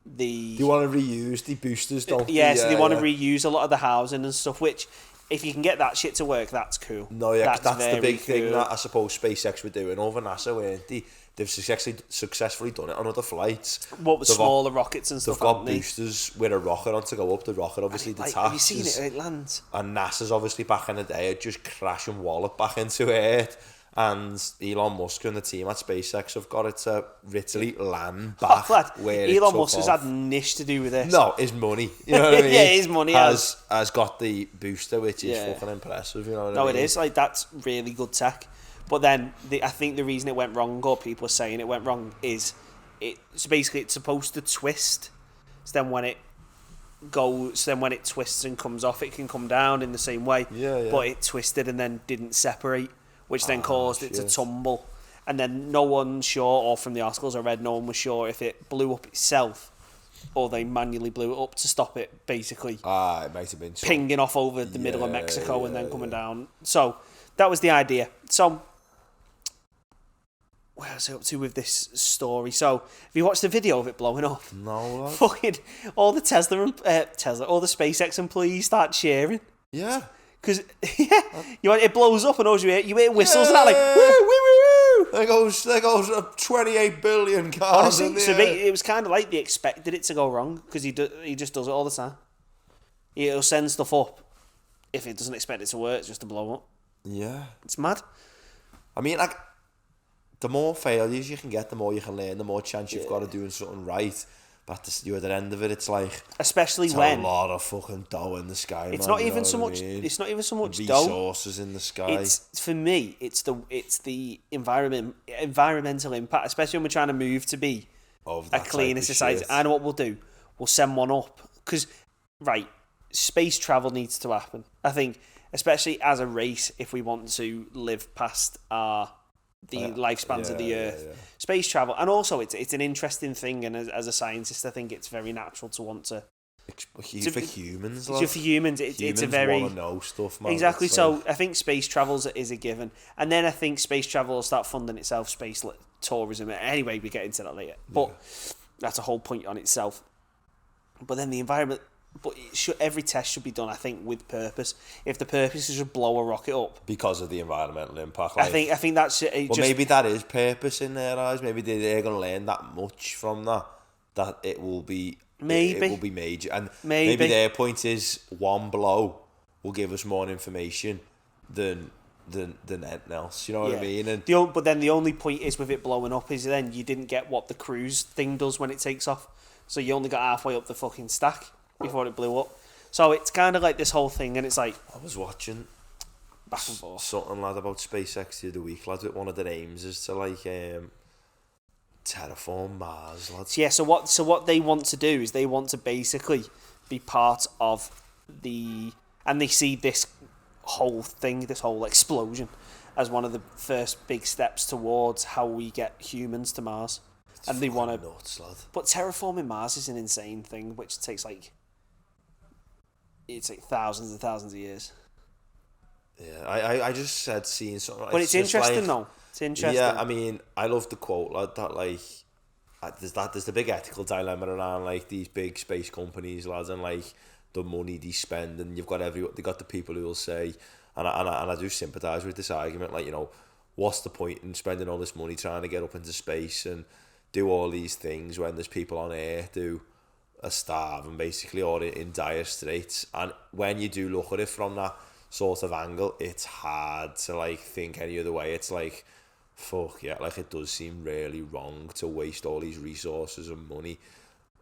the... They want to reuse the boosters, don't they? Yeah, so they want to reuse a lot of the housing and stuff, which, if you can get that shit to work, that's cool. No, yeah, 'cause that's the big cool. thing that I suppose SpaceX were doing over NASA, weren't they? They've successfully done it on other flights. What with smaller rockets and stuff, They've got haven't they? boosters with a rocket on to go up. The rocket obviously detaches. Have you seen it? It lands. And NASA's obviously back in the day had just crash and wallop back into Earth. And Elon Musk and the team at SpaceX have got it to literally land back where it Elon took Musk has off. had niche to do with this. No, his money. You know what I mean? Yeah, his money has got the booster, which is Yeah. fucking impressive. You know what I No, mean? it is. That's really good tech. But then I think the reason it went wrong, or people are saying it went wrong, is so basically it's supposed to twist. So then when it twists and comes off, it can come down in the same way. Yeah. But it twisted and then didn't separate, which then caused it to tumble. And then no one's sure, or from the articles I read, no one was sure if it blew up itself or they manually blew it up to stop it basically it might have been pinging off over the middle of Mexico and then coming down. So that was the idea. So where was I up to with this story? So have you watched the video of it blowing up? No, lad. Fucking all the all the SpaceX employees start cheering. Yeah. Because it blows up and all you hear whistles and that, like woo woo woo. There goes 28 billion cars. Honestly, so it was kind of like they expected it to go wrong, because he just does it all the time. He'll send stuff up if it doesn't expect it to work, just to blow up. Yeah. It's mad. I mean, like, the more failures you can get, the more you can learn, the more chance you've got of doing something right. But at the end of it, it's like, especially it's when a lot of fucking dough in the sky. It's man, not even so what I much. mean? It's not even so much dough. Resources in the sky. It's, for me, it's the environmental impact, especially when we're trying to move to be a cleaner society. Shit. I know what we'll do. We'll send one up, because space travel needs to happen. I think, especially as a race, if we want to live past the lifespans of the Earth. Yeah. Space travel, and also it's an interesting thing, and as a scientist, I think it's very natural to want to. For humans, like, for humans, it's a very want to know stuff, man. Exactly. It's so like, I think space travel is a given, and then I think space travel will start funding itself, space tourism. Anyway, we get into that later, but that's a whole point on itself. But then the environment. But every test should be done, I think, with purpose. If the purpose is to blow a rocket up because of the environmental impact, like, I think that's maybe that is purpose in their eyes. Maybe they're going to learn that much from that it will be it will be major, and maybe their point is one blow will give us more information than anything else. You know what I mean? And but then the only point is with it blowing up is then you didn't get what the cruise thing does when it takes off, so you only got halfway up the fucking stack before it blew up. So it's kind of like this whole thing, and it's like, I was watching back and forth something, lad, about SpaceX the other week, lads. With one of their aims is to terraform Mars, lads. Yeah. So what they want to do is they want to basically be part of and they see this whole thing, this whole explosion, as one of the first big steps towards how we get humans to Mars. It's and they want to nuts, lad. But terraforming Mars is an insane thing, which takes it's like thousands and thousands of years. Yeah, I just said seeing something. But it's interesting, though. It's interesting. Yeah, I mean, I love the quote, lad, that like there's the big ethical dilemma around like these big space companies, lads, and like the money they spend, and they got the people who will say, and I do sympathise with this argument, like, you know, what's the point in spending all this money trying to get up into space and do all these things when there's people on Earth who are starving basically, or in dire straits. And when you do look at it from that sort of angle, it's hard to like think any other way. It's like, fuck yeah, like it does seem really wrong to waste all these resources and money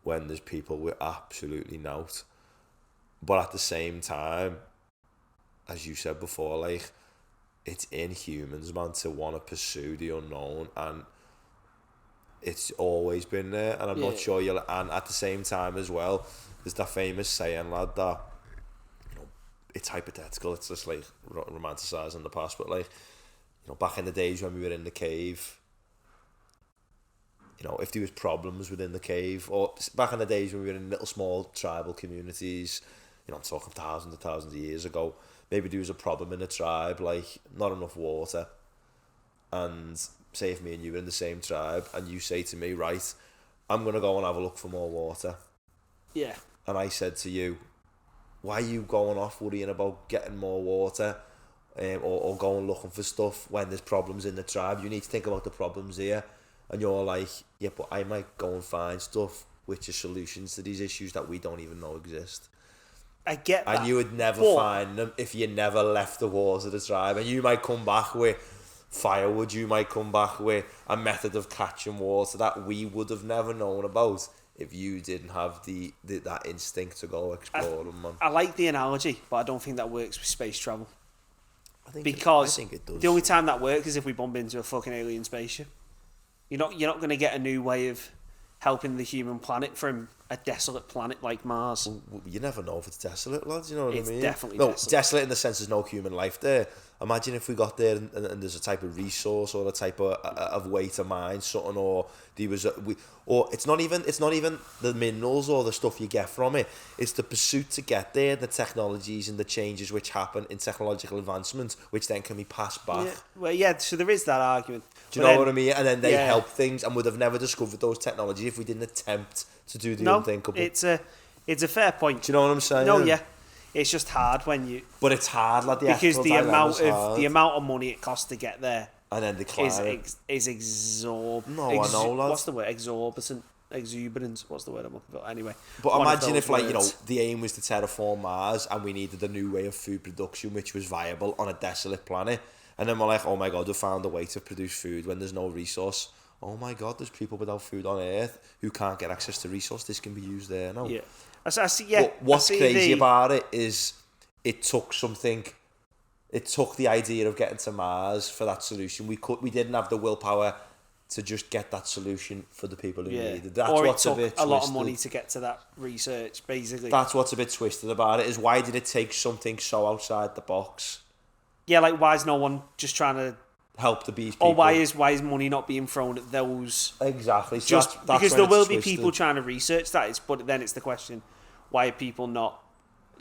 when there's people with absolutely nout. But at the same time, as you said before, like, it's in humans, man, to want to pursue the unknown, and it's always been there, and I'm not sure you'll. And at the same time as well, there's that famous saying, lad, that, you know, it's hypothetical. It's just like romanticising the past, but like, you know, back in the days when we were in the cave, you know, if there was problems within the cave, or back in the days when we were in little small tribal communities, you know, I'm talking thousands of years ago, maybe there was a problem in a tribe, like not enough water, and say if me and you were in the same tribe, and you say to me, right, I'm going to go and have a look for more water. Yeah. And I said to you, why are you going off worrying about getting more water, or going looking for stuff when there's problems in the tribe? You need to think about the problems here. And you're like, yeah, but I might go and find stuff which are solutions to these issues that we don't even know exist. I get that. And you would never find them if you never left the walls of the tribe. And you might come back with firewood, you might come back with a method of catching water that we would have never known about if you didn't have that instinct to go explore them, man. I like the analogy, but I don't think that works with space travel. I think it does. The only time that works is if we bump into a fucking alien spaceship. You're not going to get a new way of helping the human planet from a desolate planet like Mars. Well, you never know if it's desolate, lads. You know what I mean? It's definitely desolate in the sense there's no human life there. Imagine if we got there and there's a type of resource or a type of way to mine something, or there was or it's not even the minerals or the stuff you get from it. It's the pursuit to get there, the technologies and the changes which happen in technological advancement, which then can be passed back. Yeah. Well, yeah. So there is that argument. Do you know what I mean? And then they help things, and would have never discovered those technologies if we didn't attempt to do the unthinkable. It's a fair point. Do you know what I'm saying? No, yeah. It's just hard when you. But it's hard, like because the amount of money it costs to get there, and then the climate is exorbitant. No, I know, lads. What's the word? Exuberant. What's the word I'm looking for? Anyway. But imagine if, like, you know, the aim was to terraform Mars, and we needed a new way of food production which was viable on a desolate planet, and then we're like, oh my god, we found a way to produce food when there's no resource. Oh my god, there's people without food on Earth who can't get access to resource. This can be used there now. Yeah. I see, yeah. But what's crazy about it is it took the idea of getting to Mars for that solution. We didn't have the willpower to just get that solution for the people who needed. That's or what's it took a bit a lot twisted. of money to get to that research, basically. That's what's a bit twisted about it, is why did it take something so outside the box? Yeah, like, why is no one just trying to help the bees people? Or why is money not being thrown at those? Exactly. So just that's because there will be twisted. people trying to research that, but then it's the question, why are people not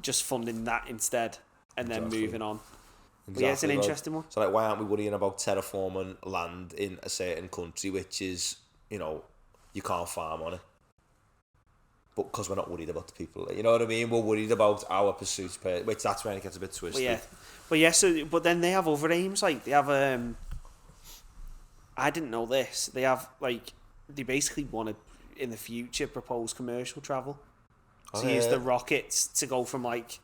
just funding that instead and then moving on? Exactly. Yeah, it's an interesting one. So, like, why aren't we worrying about terraforming land in a certain country which is, you know, you can't farm on it? But because we're not worried about the people, you know what I mean? We're worried about our pursuits, which that's when it gets a bit twisted. But then they have other aims, like they have I didn't know this. They have, like, they basically want to in the future propose commercial travel. So use the rockets to go from, like,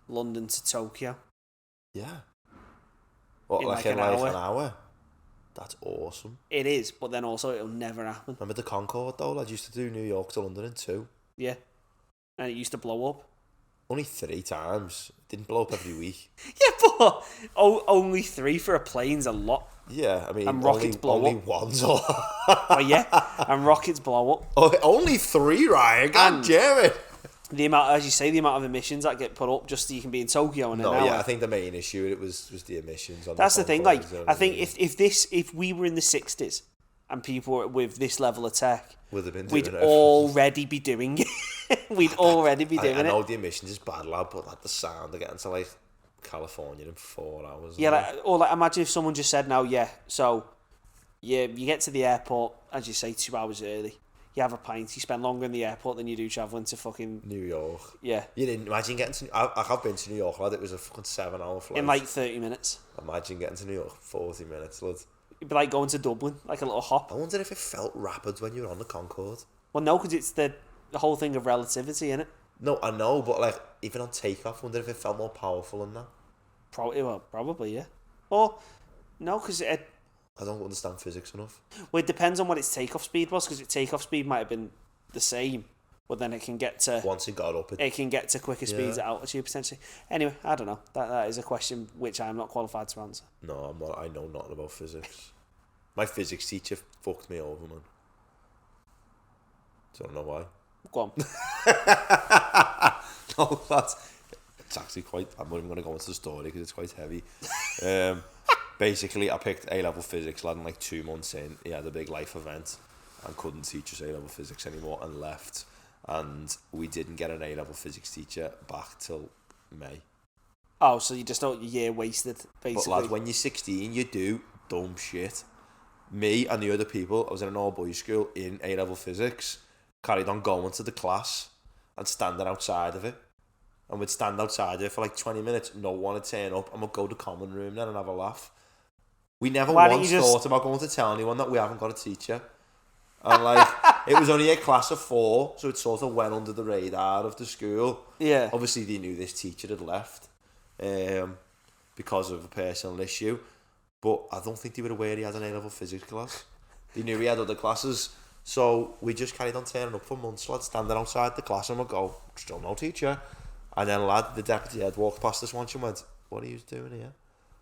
London to Tokyo. Yeah. What, like an hour? That's awesome. It is, but then also it'll never happen. Remember the Concorde though? I used to do New York to London in 2. Yeah. And it used to blow up. Only 3 times. It didn't blow up every week. Yeah, but only 3 for a plane's a lot. Yeah, I mean, and rockets only one's a lot. Oh yeah, and rockets blow up. Oh, only 3, Ryan. God damn it. The amount, as you say, the amount of emissions that get put up just so you can be in Tokyo in an hour. Yeah, I think the main issue was the emissions. That's the thing. Like, I think if we were in the 60s and people were with this level of tech, we'd already be doing it. We'd already be doing it. I know the emissions is bad, lad, but like the sound of getting to, like, California in 4 hours. Yeah, like imagine if someone just said, "Now, so you get to the airport, as you say, 2 hours early. You have a pint. You spend longer in the airport than you do travelling to fucking New York." Yeah. You didn't imagine getting to... I have been to New York, lad. It was a fucking 7-hour flight. In like 30 minutes. Imagine getting to New York 40 minutes, lad. It'd be like going to Dublin, like a little hop. I wonder if it felt rapid when you were on the Concorde. Well, no, because it's the the whole thing of relativity, innit? No, I know, but like even on takeoff, I wonder if it felt more powerful than that. Probably, yeah. Or no, because I don't understand physics enough. Well, it depends on what its takeoff speed was, because its takeoff speed might have been the same, but then it can get to Once it got up, it can get to quicker speeds at altitude potentially. Anyway, I don't know. That is a question which I'm not qualified to answer. No, I'm not. I know nothing about physics. My physics teacher fucked me over, man. Don't know why. Go on. No, it's actually quite. I'm not even going to go into the story because it's quite heavy. Basically, I picked A-level physics, lad, and like 2 months in, he had a big life event and couldn't teach us A-level physics anymore and left. And we didn't get an A-level physics teacher back till May. Oh, so you just thought your year wasted, basically. But lad, when you're 16, you do dumb shit. Me and the other people, I was in an all-boys school in A-level physics, carried on going to the class and standing outside of it. And we'd stand outside of it for like 20 minutes, no one would turn up, and we'd go to the common room then and have a laugh. We never once thought about going to tell anyone that we haven't got a teacher. And like, it was only a class of 4, so it sort of went under the radar of the school. Yeah. Obviously, they knew this teacher had left because of a personal issue. But I don't think they were aware he had an A-level physics class. They knew he had other classes. So we just carried on turning up for months, lad, standing outside the class, and we'd go, still no teacher. And then, lad, the deputy head walked past us once and went, what are you doing here?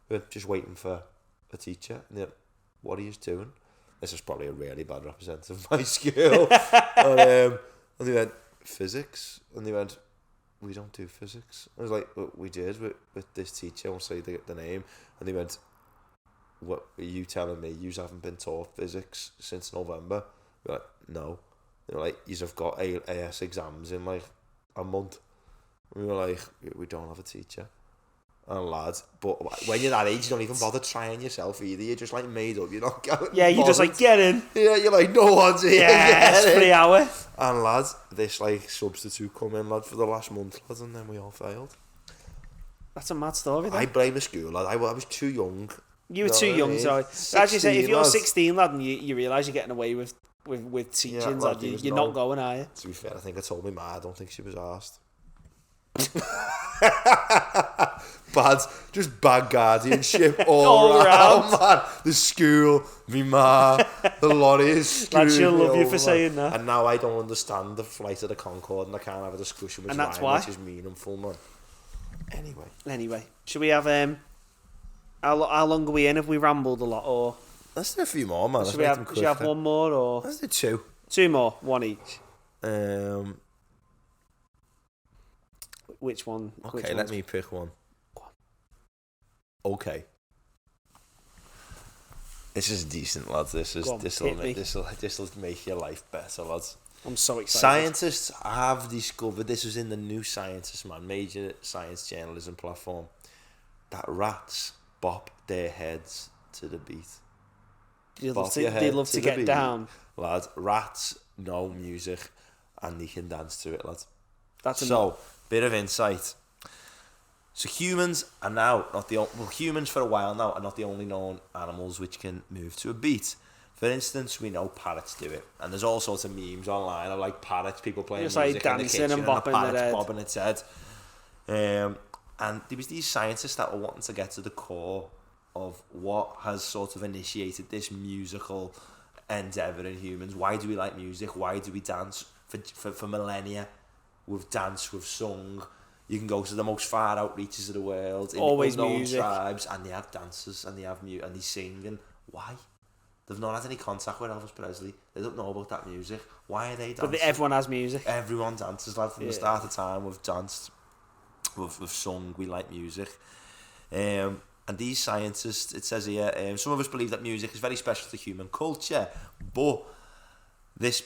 We were just waiting for a teacher. And they went, what are you doing? This is probably a really bad representative of my school. And they went, physics? And they went, we don't do physics. I was like, well, we did with this teacher. I won't say the name. And they went, what are you telling me? You haven't been taught physics since November? We're like, no. They were like, you've got AS exams in like a month. We were like, we don't have a teacher. And lads, but when you're that age, you don't even bother trying yourself either. You're just like made up. You're not going. Yeah, you're just like, get in. Yeah, you're like, no one's here. Yeah, it's 3 hours. And lads, this like substitute come in, lad, for the last month, lads, and then we all failed. That's a mad story, then. I blame the school, lad. I was too young. You were too young, sorry. As you say, if you're 16, lad, and you realise you're getting away with teaching, lad, you're not going, are you? To be fair, I think I told my ma. I don't think she was asked. Bad guardianship all around, man. The school, me ma, the lorries. Lad, she'll love you for saying that. And now I don't understand the flight of the Concorde, and I can't have a discussion with Ryan, which is meaningful, man. Anyway, should we have how long are we in? Have we rambled a lot, or let's do a few more, man. Should we have one more, or let's do 2 more, one each. Which one? Okay, let me pick one. Okay. This is decent, lads. This will make your life better, lads. I'm so excited. Scientists have discovered, this was in the New Scientist, man, major science journalism platform, that rats bop their heads to the beat. They love to get down. Lads, rats know music and they can dance to it, lads. Bit of insight. So humans are now humans for a while now are not the only known animals which can move to a beat. For instance, we know parrots do it, and there's all sorts of memes online of like parrots, people playing music like dancing in the kitchen and bobbing its head. And there was these scientists that were wanting to get to the core of what has sort of initiated this musical endeavour in humans. Why do we like music? Why do we dance? For millennia, we've danced, we've sung. You can go to the most far out reaches of the world, in always unknown music. Tribes, and they have dancers, and they have and they sing. And why? They've not had any contact with Elvis Presley. They don't know about that music. Why are they dancing? But everyone has music. Everyone dances, lad. From the start of time, we've danced, we've sung, we like music. And these scientists, it says here, some of us believe that music is very special to human culture, but this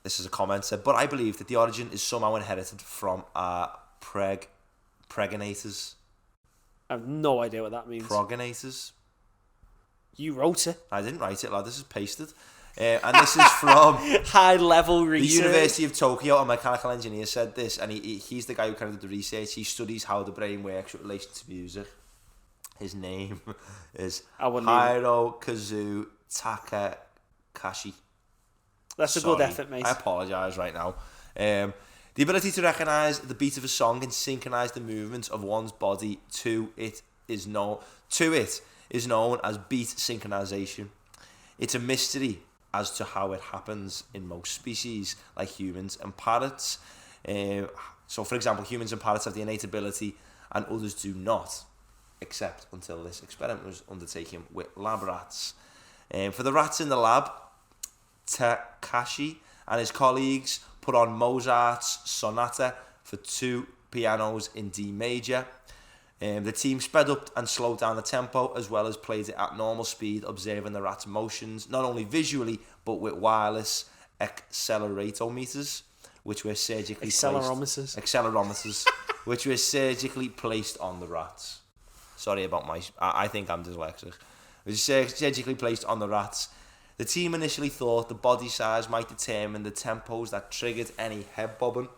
is a comment, said, but I believe that the origin is somehow inherited from our progenitors. I have no idea what that means. Progenitors. You wrote it. I didn't write it, lad. This is pasted. And this is from high-level research. The University of Tokyo. A mechanical engineer said this, and he's the guy who kind of did the research. He studies how the brain works with relation to music. His name is Hirokazu Takakashi. That's a good effort, mate. I apologise right now. The ability to recognise the beat of a song and synchronise the movements of one's body to it is known as beat synchronisation. It's a mystery as to how it happens in most species, like humans and parrots. So, for example, humans and parrots have the innate ability, and others do not, except until this experiment was undertaken with lab rats. For the rats in the lab, Takashi and his colleagues put on Mozart's sonata for 2 pianos in D major. The team sped up and slowed down the tempo, as well as played it at normal speed, observing the rat's motions, not only visually, but with wireless accelerometers, which were surgically accelerometers, which were surgically placed on the rats. Sorry about I think I'm dyslexic. It was surgically placed on the rats. The team initially thought the body size might determine the tempos that triggered any head bobbing.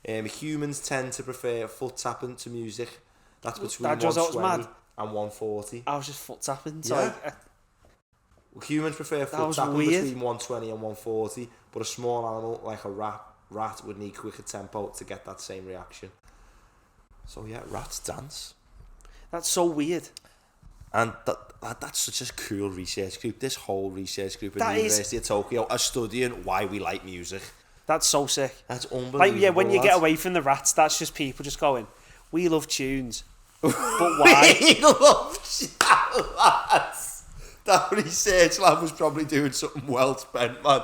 Humans tend to prefer foot tapping to music. That's between 120 and 140. I was just foot tapping. So yeah. Humans prefer foot tapping between 120 and 140, but a small animal like a rat would need quicker tempo to get that same reaction. So yeah, rats dance. That's so weird. And that's such a cool research group. This whole research group at the University of Tokyo are studying why we like music. That's so sick. That's unbelievable. Like, yeah, when you get away from the rats, that's just people just going, we love tunes. But why? We love tunes. That research lab was probably doing something well spent, man.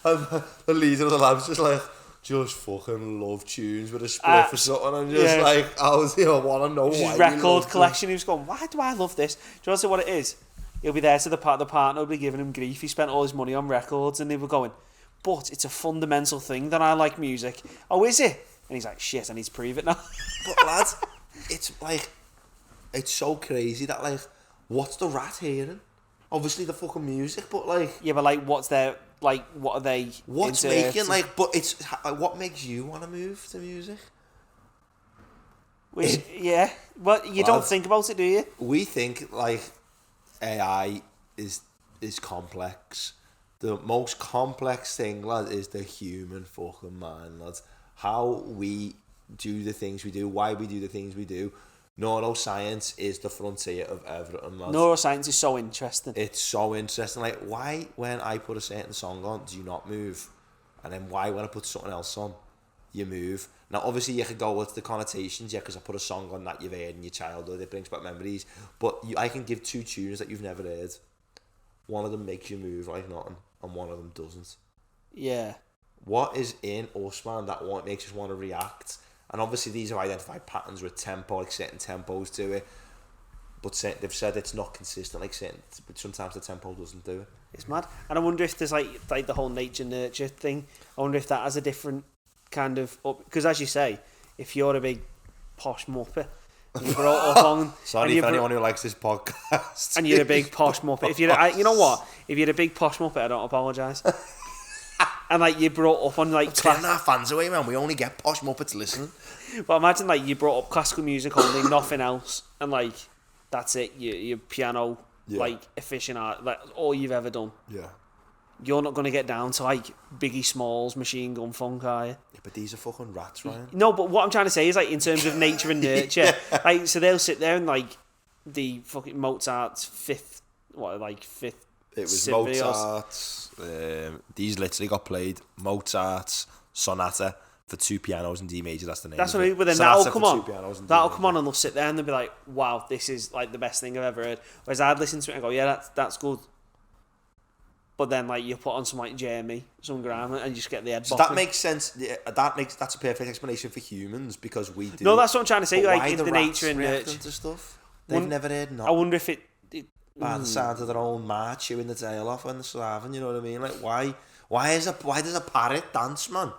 And the leader of the lab's just like, just fucking love tunes with a spliff or something, and just like, I want to know why. Record collection. He was going, why do I love this? Do you want to say what it is? He'll be there to the partner will be giving him grief. He spent all his money on records, and they were going, but it's a fundamental thing that I like music. Oh, is it? And he's like, shit, I need to prove it now. But lads, it's like, it's so crazy that like, what's the rat hearing? Obviously the fucking music, but like, yeah, but like, what's their, like, what are they? What's making like? But it's what makes you want to move to music? Yeah, well, you don't think about it, do you? We think like AI is complex. The most complex thing, lad, is the human fucking mind, lads. How we do the things we do, why we do the things we do. Neuroscience is the frontier of everything, lads. Neuroscience is so interesting. It's so interesting. Like, why when I put a certain song on, do you not move? And then why when I put something else on, you move? Now, obviously, you could go with the connotations, yeah, because I put a song on that you've heard in your childhood, it brings back memories. But I can give 2 tunes that you've never heard. One of them makes you move like nothing, and one of them doesn't. Yeah. What is in us, man, that makes us want to react? And obviously these are identified patterns with tempo, like certain tempos to it. But they've said it's not consistent, like certain, but sometimes the tempo doesn't do it. It's mad. And I wonder if there's like the whole nature-nurture thing. I wonder if that has a different kind of... Because as you say, if you're a big posh muppet, and you brought up on... Sorry for anyone who likes this podcast. And you're a big posh muppet. If you're, you know what? If you're a big posh muppet, I don't apologise. And like you brought up on like turn our fans away, man. We only get posh muppets listening. But imagine like you brought up classical music only, nothing else, and like that's it. Your piano, like aficionado, like all you've ever done. Yeah. You're not gonna get down to like Biggie Smalls, Machine Gun Funk, are you? Yeah, but these are fucking rats, Ryan. No, but what I'm trying to say is like in terms of nature and nurture, like so they'll sit there and like the fucking Mozart's fifth. It was Mozart's. These literally got played. Mozart's sonata for 2 pianos in D major. That's the name. That's what I mean. But then that'll come on. That'll come on, and they'll sit there and they'll be like, "Wow, this is like the best thing I've ever heard." Whereas I'd listen to it and go, "Yeah, that's good." But then like you put on some like Jeremy, some grammar, and you just get the head. So that makes sense. Yeah, that's a perfect explanation for humans because we do. No, that's what I'm trying to say. But like in the nature and nurture to stuff. They've never heard nothing. I wonder if it by the sound of their own march, chewing the tail off when they're starving, you know what I mean? Like, why does a parrot dance, man?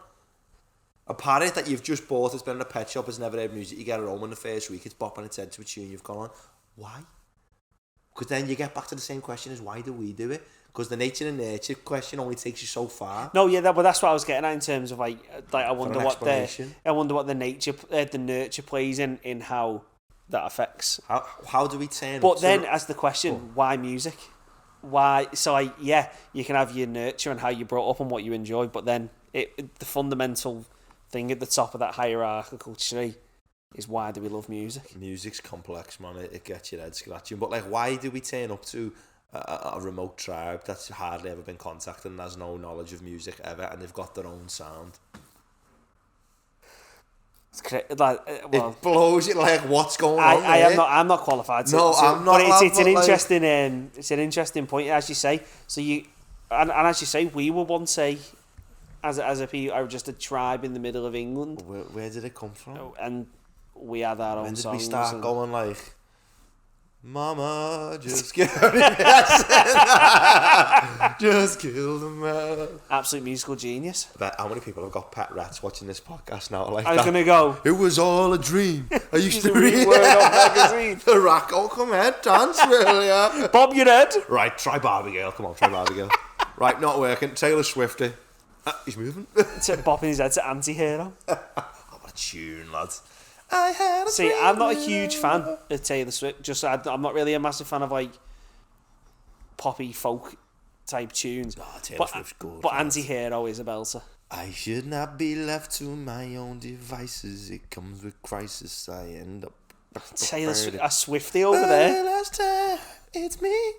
A parrot that you've just bought, it's been in a pet shop, has never heard music, you get it home in the first week, it's bopping its head to a tune you've gone on. Why? Because then you get back to the same question as why do we do it? Because the nature and nurture question only takes you so far. No, yeah, but that's what I was getting at in terms of like I wonder what the nature, the nurture plays in how that affects. How do we turn? But then, as the question, why music? Why? So, you can have your nurture and how you brought up and what you enjoy, but then The fundamental thing at the top of that hierarchical tree is, why do we love music? Music's complex, man. It gets your head scratching. But like, why do we turn up to a remote tribe that's hardly ever been contacted and has no knowledge of music ever, and they've got their own sound? It blows you. Like, what's going on? I'm not qualified. I'm not. But it's an interesting point, as you say. So and as you say, we were once as a people, just a tribe in the middle of England. Where did it come from? And we had our own songs. When did we start going like, Mama, just kill just kill the man. Absolute musical genius. But how many people have got pet rats watching this podcast now? Like, I was going to go, it was all a dream. I used to read Word Up magazine. The rat, oh, come here, dance, will ya? Bob your head. Right, try Barbie Girl. Come on, try Barbie Girl. Right, not working. Taylor Swifty. He's moving. Bopping his head to Anti-Hero. Oh, what a tune, lads. I had a See, I'm not a huge fan of Taylor Swift. I'm not really a massive fan of like poppy folk type tunes. Oh, Taylor Swift's good. But Anti-Hero is a belter. I should not be left to my own devices. It comes with crisis. I end up. Taylor Swift, a Swiftie over there. Last time, it's me.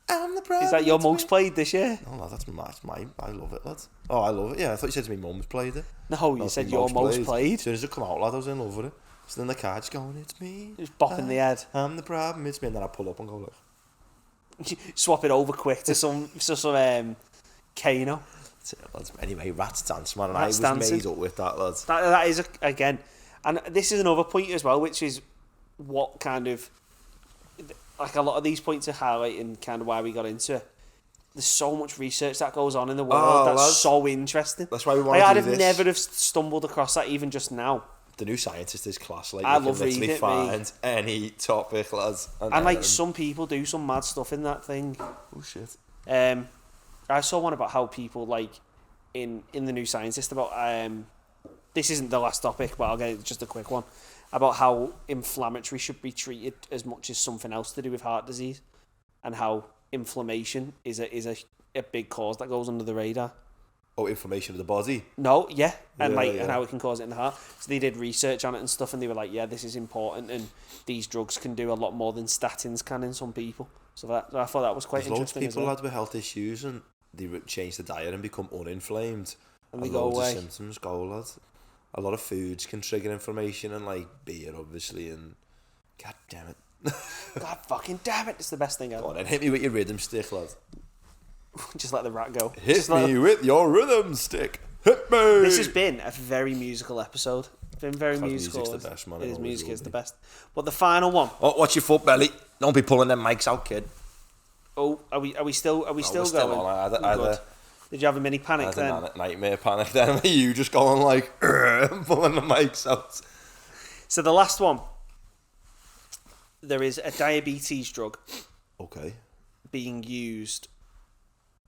I'm the problem. Is that your most played this year? No, that's mine. I love it, lads. Oh, I love it. Yeah, I thought you said to me, Mum's played it. No, you said your most played. As soon as it come out, lad, I was in love with it. So then the car just going, it's me. Just bopping the head. I'm the problem, it's me. And then I pull up and go, look. Swap it over quick to some Kano. Anyway, Rats Dance, man. And I was made up with that, lads. That is, again, and this is another point as well, which is what kind of, like a lot of these points are highlighting kind of why we got into it. There's so much research that goes on in the world that's so interesting. That's why we want to do this. I'd have never have stumbled across that even just now. The New Scientist is class. Like, I you love can literally reading it, find any topic, lads. And like some people do some mad stuff in that thing. Oh shit. I saw one about how people like in the New Scientist about this isn't the last topic, but I'll get it, just a quick one about how inflammatory should be treated as much as something else to do with heart disease, and how inflammation is a big cause that goes under the radar. Oh, inflammation of the body? No, yeah. And and how it can cause it in the heart. So they did research on it and stuff, and they were like, yeah, this is important, and these drugs can do a lot more than statins can in some people. So I thought that was quite interesting. Loads of people had with health issues and they change the diet and become uninflamed. And they go away. Symptoms go, lads. A lot of foods can trigger inflammation, and like beer, obviously, and god damn it. God fucking damn it, it's the best thing ever. Go on then, hit me with your rhythm stick, lad. Just let the rat go. Hit me with your rhythm stick. Hit me. This has been a very musical episode. It's been very musical. Music's the best, man. It is, music is the best. But the final one. Oh, watch your foot belly. Don't be pulling them mics out, kid. Oh, are we still going? Still on. Did you have a mini panic then? I had a nightmare panic then. You just going like pulling the mics out. So the last one. There is a diabetes drug. Okay. Being used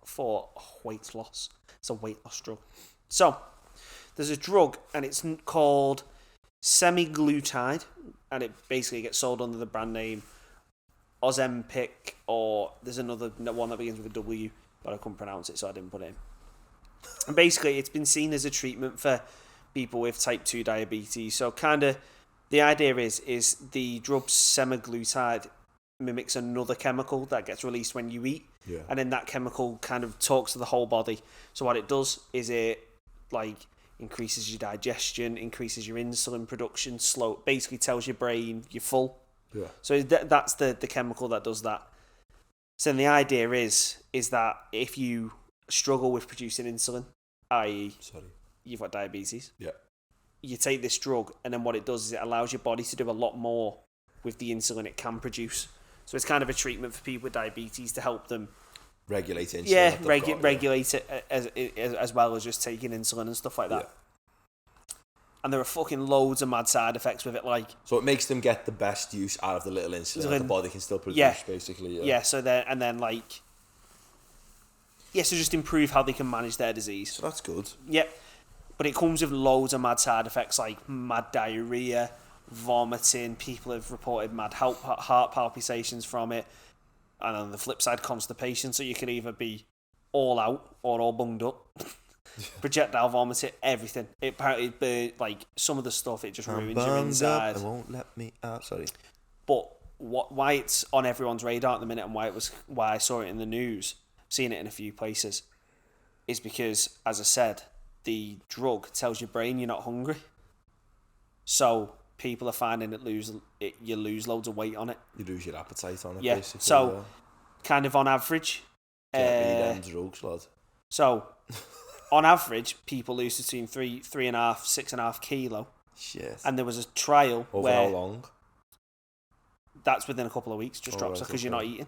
for weight loss. It's a weight loss drug. So there's a drug and it's called semaglutide, and it basically gets sold under the brand name Ozempic, or there's another one that begins with a W, but I couldn't pronounce it, so I didn't put it in. And basically it's been seen as a treatment for people with type 2 diabetes. So kind of the idea is the drug semaglutide mimics another chemical that gets released when you eat, and then that chemical kind of talks to the whole body. So what it does is it like increases your digestion, increases your insulin production, basically tells your brain you're full. Yeah. So that's the chemical that does that. So then the idea is that if you struggle with producing insulin, i.e. you've got diabetes, you take this drug, and then what it does is it allows your body to do a lot more with the insulin it can produce. So it's kind of a treatment for people with diabetes to help them regulate insulin. Yeah, regulate it as well as just taking insulin and stuff like that. Yeah. And there are fucking loads of mad side effects with it, like. So it makes them get the best use out of the little insulin that the body can still produce, basically. Yeah. So so just improve how they can manage their disease. So that's good. Yep. But it comes with loads of mad side effects, like mad diarrhea, vomiting. People have reported mad heart palpitations from it, and on the flip side, constipation. So you can either be all out or all bunged up. Projectile vomited, everything. It apparently, like, some of the stuff, it just ruins your inside. It won't let me out. Sorry. But why it's on everyone's radar at the minute, and why I saw it in the news, seen it in a few places, is because, as I said, the drug tells your brain you're not hungry. So people are finding you lose loads of weight on it. You lose your appetite on it, yeah. basically. So, kind of on average... Get me them drugs, lad. So, on average, people lose between 3.5, 6.5 kilo. Shit. And there was a trial Over where... how long? That's within a couple of weeks, just drops off because okay. you're not eating.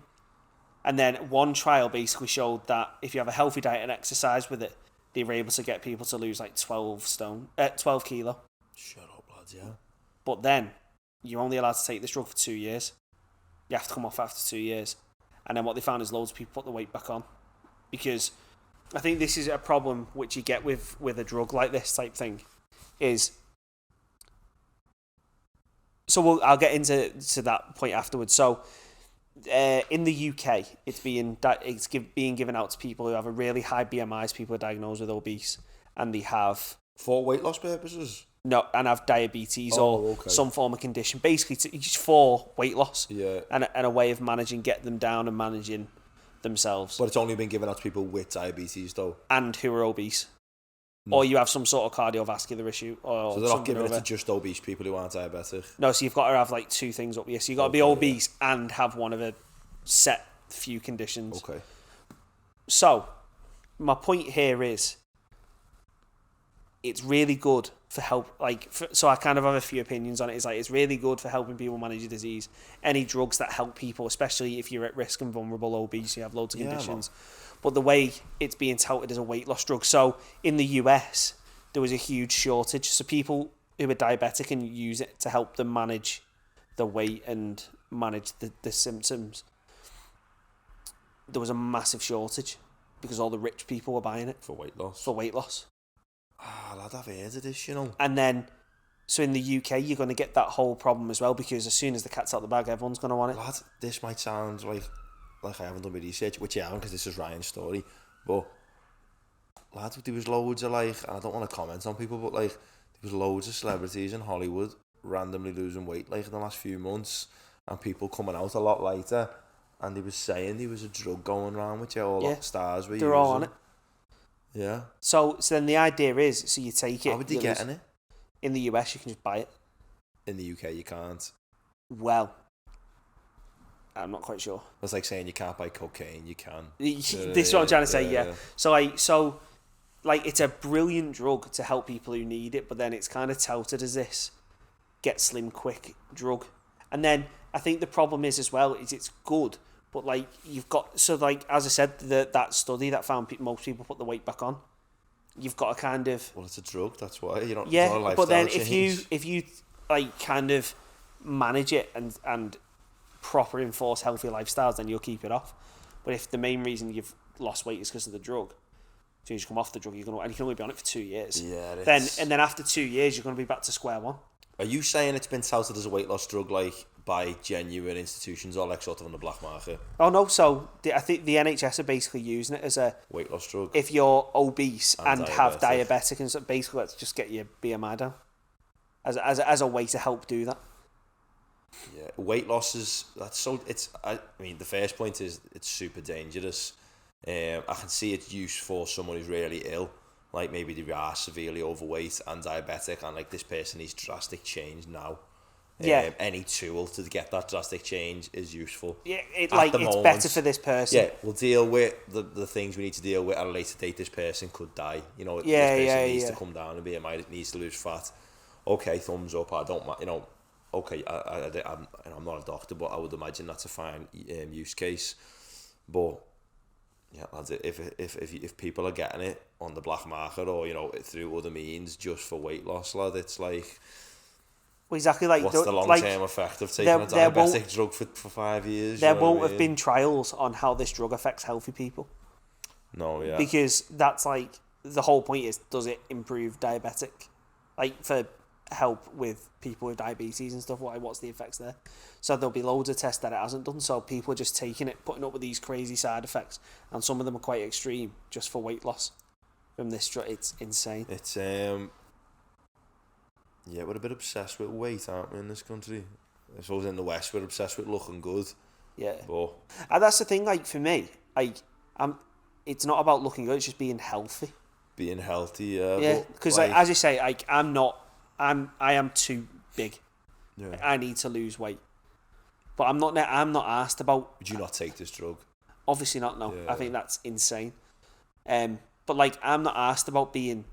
And then one trial basically showed that if you have a healthy diet and exercise with it, they were able to get people to lose like 12 kilo. Shut up, lads, yeah. But then, you're only allowed to take this drug for 2 years. You have to come off after 2 years. And then what they found is loads of people put the weight back on. Because I think this is a problem which you get with a drug like this type thing. Is... So I'll get into that point afterwards. So, in the UK, it's being given out to people who have a really high BMIs, people who are diagnosed with obese, and they have... For weight loss purposes? No, and have diabetes or some form of condition. Basically, just for weight loss. Yeah. And a way of get them down and managing themselves. But it's only been given out to people with diabetes, though. And who are obese. Or you have some sort of cardiovascular issue. Or so they're not giving it to just obese people who aren't diabetic? No, so you've got to have like two things up here. So you've got to be obese and have one of a set few conditions. Okay. So, my point here is, it's really good for help. So I kind of have a few opinions on it. It's really good for helping people manage a disease. Any drugs that help people, especially if you're at risk and vulnerable, obese, you have loads of conditions. But the way it's being touted as a weight loss drug. So in the US, there was a huge shortage. So people who are diabetic can use it to help them manage the weight and manage the symptoms. There was a massive shortage because all the rich people were buying it. For weight loss? Lad, I've heard of this, you know. And then, so in the UK, you're going to get that whole problem as well, because as soon as the cat's out the bag, everyone's going to want it. Lad, this might sound like I haven't done my research, which I haven't, because this is Ryan's story, but lad, there was loads of and I don't want to comment on people, but there was loads of celebrities in Hollywood randomly losing weight in the last few months, and people coming out a lot later, and he was saying there was a drug going around which all stars were using. They're all on it. Yeah. So then the idea is, so you take it. How would they get in it? In the US, you can just buy it. In the UK, you can't. Well, I'm not quite sure. It's like saying you can't buy cocaine. You can. This is what I'm trying to say. Yeah. So it's a brilliant drug to help people who need it, but then it's kind of touted as this get slim quick drug. And then I think the problem is as well is it's good, but you've got, as I said, that study that found most people put the weight back on. You've got to kind of... Well, it's a drug, that's why. It's not a lifestyle but then change. if you kind of manage it and proper enforce healthy lifestyles, then you'll keep it off. But if the main reason you've lost weight is because of the drug, as soon as you come off the drug, and you can only be on it for 2 years. Yeah, then after 2 years, you're going to be back to square one. Are you saying it's been touted as a weight loss drug by genuine institutions or sort of on the black market? Oh no, so I think the NHS are basically using it as a weight loss drug. If you're obese and have diabetic and so basically let's just get your BMI down as a way to help do that. Yeah, weight loss is I mean the first point is it's super dangerous. I can see its use for someone who's really ill, maybe they are severely overweight and diabetic, and this person needs drastic change now. Yeah. Any tool to get that drastic change is useful. Yeah, it's better for this person. Yeah, we'll deal with the things we need to deal with at a later date. This person could die. This person needs to come down and BMI, needs to lose fat. Okay, thumbs up. I don't, okay, I'm not a doctor, but I would imagine that's a fine use case. But yeah, lads, if people are getting it on the black market or through other means just for weight loss, lad, it's well, exactly what's the long-term effect of taking a diabetic drug for 5 years? There won't have been trials on how this drug affects healthy people. No, yeah. Because that's the whole point is, does it improve diabetic? For help with people with diabetes and stuff. What's the effects there? So there'll be loads of tests that it hasn't done. So people are just taking it, putting up with these crazy side effects, and some of them are quite extreme, just for weight loss from this drug. It's insane. It's yeah, we're a bit obsessed with weight, aren't we, in this country? I suppose in the West we're obsessed with looking good. Yeah. But And that's the thing. Like for me, it's not about looking good. It's just being healthy. being healthy, yeah. Yeah, because like, as you say, I am too big. yeah. I need to lose weight, but I'm not asked about. Would you not take this drug? Obviously not. No, Yeah. I think that's insane. But like I'm not asked about being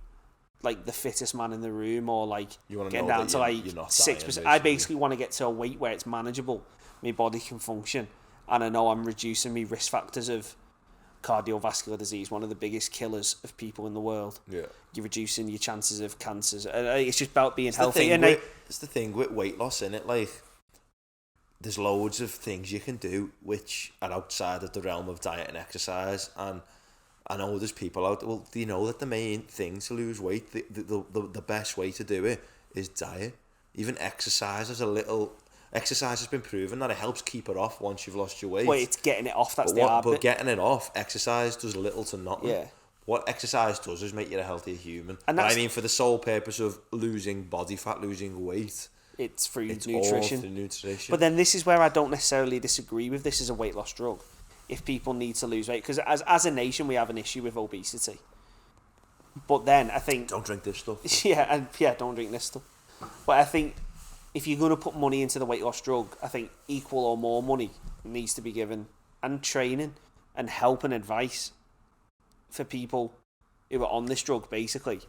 like the fittest man in the room or like You want to getting know down that to like you're not 6%. dying, I basically want to get to a weight where it's manageable, my body can function, and I know I'm reducing my risk factors of cardiovascular disease, one of the biggest killers of people in the world. Yeah. You're reducing your chances of cancers. It's just about being healthy. It's the thing with weight loss, innit? Like, there's loads of things you can do which are outside of the realm of diet and exercise, and I know there's people out there. Well, do you know that the main thing to lose weight, the best way to do it is diet? Even exercise is exercise has been proven that it helps keep it off once you've lost your weight. Well, it's getting it off. That's the hard bit. But getting it off, exercise does little to nothing. Yeah. What exercise does is make you a healthier human. And but I mean, for the sole purpose of losing body fat, losing weight, it's through it's nutrition. all through nutrition. But then this is where I don't necessarily disagree with this as a weight loss drug. If people need to lose weight, because as a nation we have an issue with obesity. But then I think don't drink this stuff. Yeah, don't drink this stuff. But I think if you're going to put money into the weight loss drug, I think equal or more money needs to be given, and training and help and advice for people who are on this drug. Basically,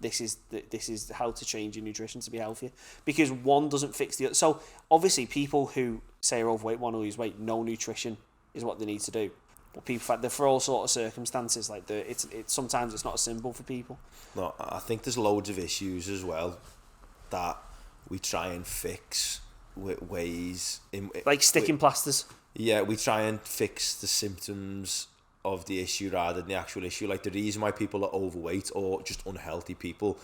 this is how to change your nutrition to be healthier, because one doesn't fix the other. So obviously people who say are overweight want to lose weight, no nutrition is what they need to do. But people, they're for all sort of circumstances. Like it's sometimes it's not as simple for people. No, I think there's loads of issues as well that we try and fix with ways like sticking plasters. Yeah, we try and fix the symptoms of the issue rather than the actual issue. Like the reason why people are overweight or just unhealthy people,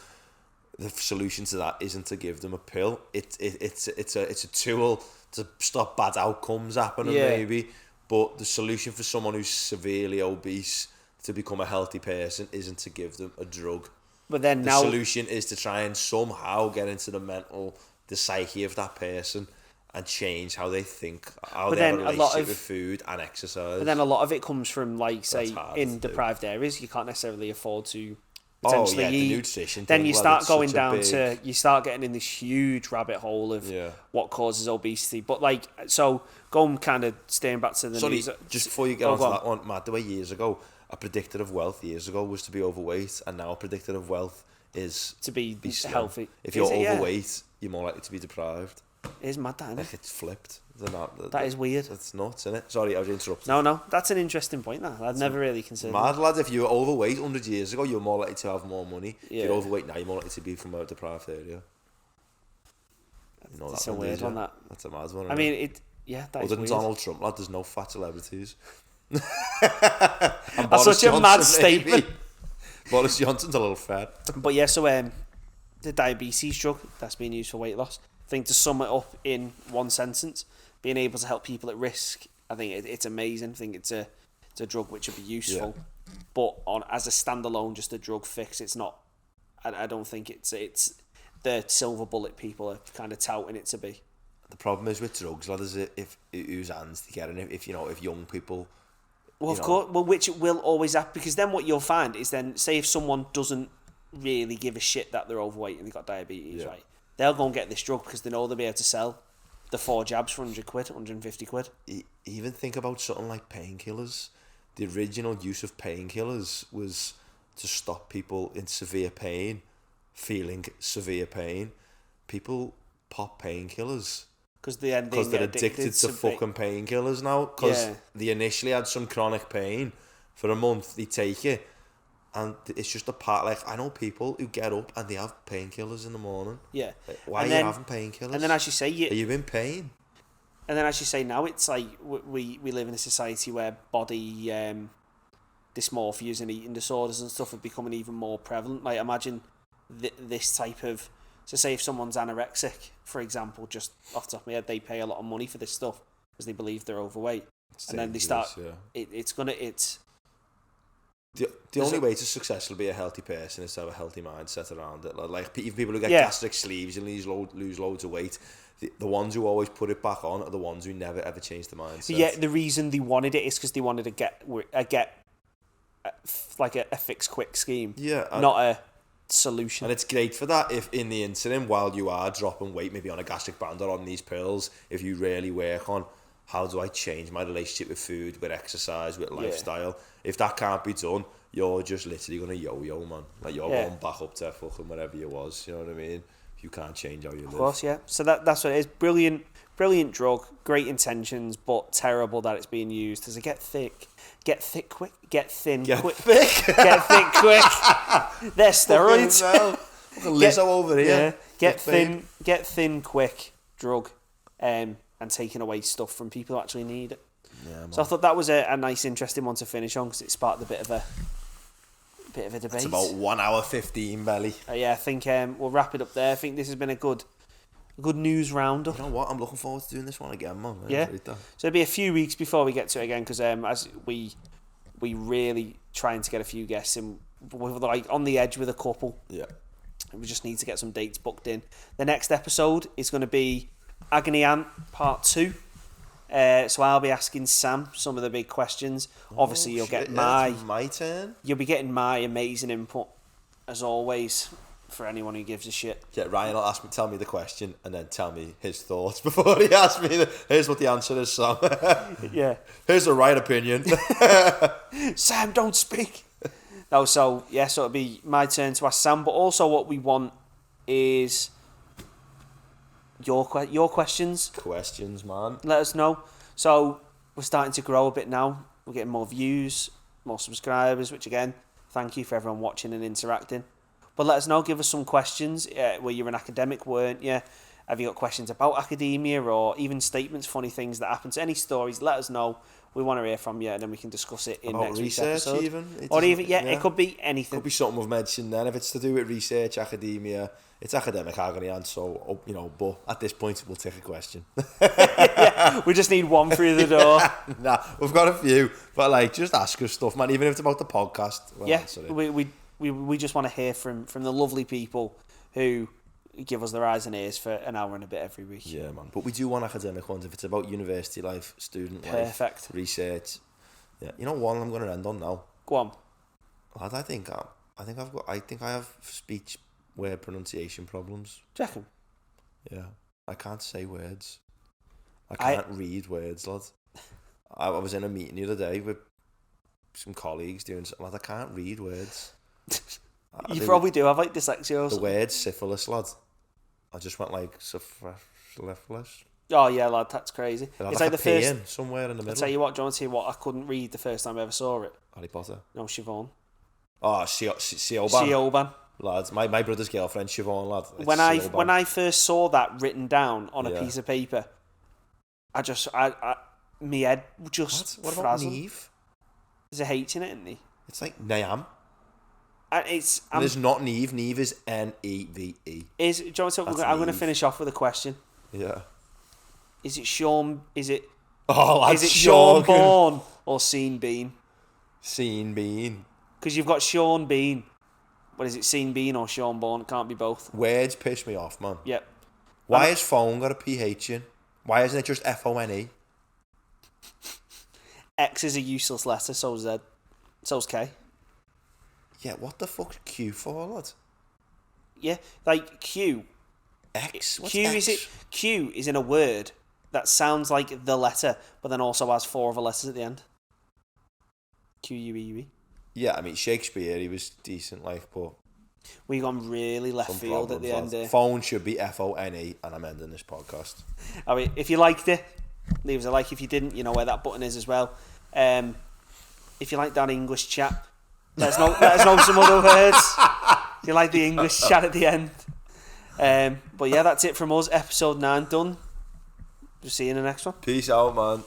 the solution to that isn't to give them a pill. It's a tool to stop bad outcomes happening, maybe. But the solution for someone who's severely obese to become a healthy person isn't to give them a drug. But then the solution is to try and somehow get into the psyche of that person and change how they think, how they have a relationship with food and exercise. But then a lot of it comes from, like, say, in deprived areas, you can't necessarily afford to potentially eat. The nutrition then thing, you start going down to, you start getting in this huge rabbit hole of what causes obesity. But, like, so going kind of staying back to the news. Just before you get onto that one, Matt, the way years ago, a predictor of wealth years ago was to be overweight, and now a predictor of wealth is to be healthy. If you're overweight, you're more likely to be deprived. It is mad, that, isn't it? Like, it's flipped. That is weird. It's nuts, isn't it? Sorry, I was interrupting. No, that's an interesting point, that. I'd never really considered. Mad, lads. If you were overweight 100 years ago, you're more likely to have more money. Yeah. If you're overweight now, you're more likely to be from a deprived area. It's a weird one, that. That's a mad one. I mean, that is weird. Donald Trump, lad, there's no fat celebrities. That's such a mad statement. Boris Johnson's a little fat. But yeah, so the diabetes drug that's being used for weight loss, I think to sum it up in one sentence, being able to help people at risk, I think it's amazing. I think it's a drug which would be useful, but as a standalone, just a drug fix, it's not. I don't think it's the silver bullet people are kind of touting it to be. The problem is with drugs, lad, is if whose hands to get in. If young people. Well, of course. Well, which will always happen, because then what you'll find is then, say if someone doesn't really give a shit that they're overweight and they've got diabetes, right? They'll go and get this drug because they know they'll be able to sell the 4 jabs for 100 quid, 150 quid. Even think about something like painkillers. The original use of painkillers was to stop people in severe pain, feeling severe pain. People pop painkillers because they're addicted to fucking painkillers now. Because they initially had some chronic pain for a month, they take it, and it's just a part. Like, I know people who get up and they have painkillers in the morning. Yeah. Like, why are you having painkillers? And then, as you say, are you in pain? And then, as you say, now it's like we live in a society where body dysmorphias and eating disorders and stuff are becoming even more prevalent. Like, imagine this type of So say if someone's anorexic, for example, just off the top of my head, they pay a lot of money for this stuff because they believe they're overweight. And then they start... Yeah. The only way to successfully be a healthy person is to have a healthy mindset around it. Like people who get gastric sleeves and lose loads of weight, the ones who always put it back on are the ones who never ever change the mindset. Yeah, the reason they wanted it is because they wanted to get like a fix quick scheme. Yeah, not a solution. And it's great for that if in the interim, while you are dropping weight, maybe on a gastric band or on these pills, if you really work on how do I change my relationship with food, with exercise, with lifestyle. If that can't be done, you're just literally going to yo-yo, man. Like, you're going back up to fucking wherever you was, you know what I mean? If you can't change how you live. Of course, yeah. So that's what it is. Brilliant drug, great intentions, but terrible that it's being used as a get thin quick. Get thick quick. They're steroids. Lizzo over here. Yeah. Get thin quick drug, and taking away stuff from people who actually need it. Yeah, so I thought that was a nice, interesting one to finish on because it sparked a bit of a debate. It's about 1 hour 15, Belly. Yeah, I think we'll wrap it up there. I think this has been a good news roundup. You know what? I'm looking forward to doing this one again, man. Yeah. So it'll be a few weeks before we get to it again because as we really trying to get a few guests in, we're like on the edge with a couple. Yeah. We just need to get some dates booked in. The next episode is going to be Agony Ant Part 2. So I'll be asking Sam some of the big questions. Obviously, you'll get my turn. You'll be getting my amazing input, as always, for anyone who gives a shit. Yeah, Ryan will tell me the question, and then tell me his thoughts before he asks me. Here's what the answer is, Sam. Yeah. Here's the right opinion. Sam, don't speak. No, so it'll be my turn to ask Sam, but also what we want is your questions. Questions, man. Let us know. So we're starting to grow a bit now. We're getting more views, more subscribers, which again, thank you for everyone watching and interacting. But let us know. Give us some questions. Where you're an academic, weren't you? Have you got questions about academia or even statements, funny things that happen to any stories? Let us know. We want to hear from you, and then we can discuss it in next week's episode. It could be anything. Could be something we've mentioned then. If it's to do with research, academia, it's academic agony, and so but at this point we'll take a question. We just need one through the door. Nah, we've got a few, but just ask us stuff, man. Even if it's about the podcast, we just want to hear from the lovely people who give us their eyes and ears for an hour and a bit every week. Yeah, man. But we do want academic ones if it's about university life, student life, research. Yeah, you know what? I'm going to end on now. Go on. Lad, I think I have speech word pronunciation problems. Do you reckon? Yeah, I can't say words. I can't read words, lad. I was in a meeting the other day with some colleagues doing something. Lad, I can't read words. You probably do have dyslexia or something. The word syphilis, lad. I just went syphilis. Oh yeah, lad, that's crazy. It's like the first somewhere in the middle. I'll tell you what, do you want to see what I couldn't read the first time I ever saw it? Harry Potter. No, Siobhan. Oh, Siobhan. Siobhan. Lads, my brother's girlfriend, Siobhan, lad. When I first saw that written down on a piece of paper, my head just what about Neve? There's a H in it, isn't there? It's like Niam. There's not Neve. Neve is Neve. I'm going to finish off with a question. Yeah. Is it Sean? Is it Sean Sean Bourne or Sean Bean? Sean Bean. Because you've got Sean Bean. But is it Sean Bean or Sean Bourne? It can't be both. Words piss me off, man. Yep. Why has phone got a PH in? Why isn't it just FONE? X is a useless letter, so's Z. So's K. Yeah, what the fuck's Q for, lad? Yeah, like Q. X? What's Q X? Q is in a word that sounds like the letter, but then also has 4 other letters at the end. Q-U-E-U-E. Yeah, I mean, Shakespeare, he was decent, but... We've gone really left field at the end there. Phone should be F-O-N-E, and I'm ending this podcast. I mean, if you liked it, leave us a like. If you didn't, you know where that button is as well. If you like that English chat, let us know some other words. If you like the English chat at the end. But yeah, that's it from us. Episode 9 done. We'll see you in the next one. Peace out, man.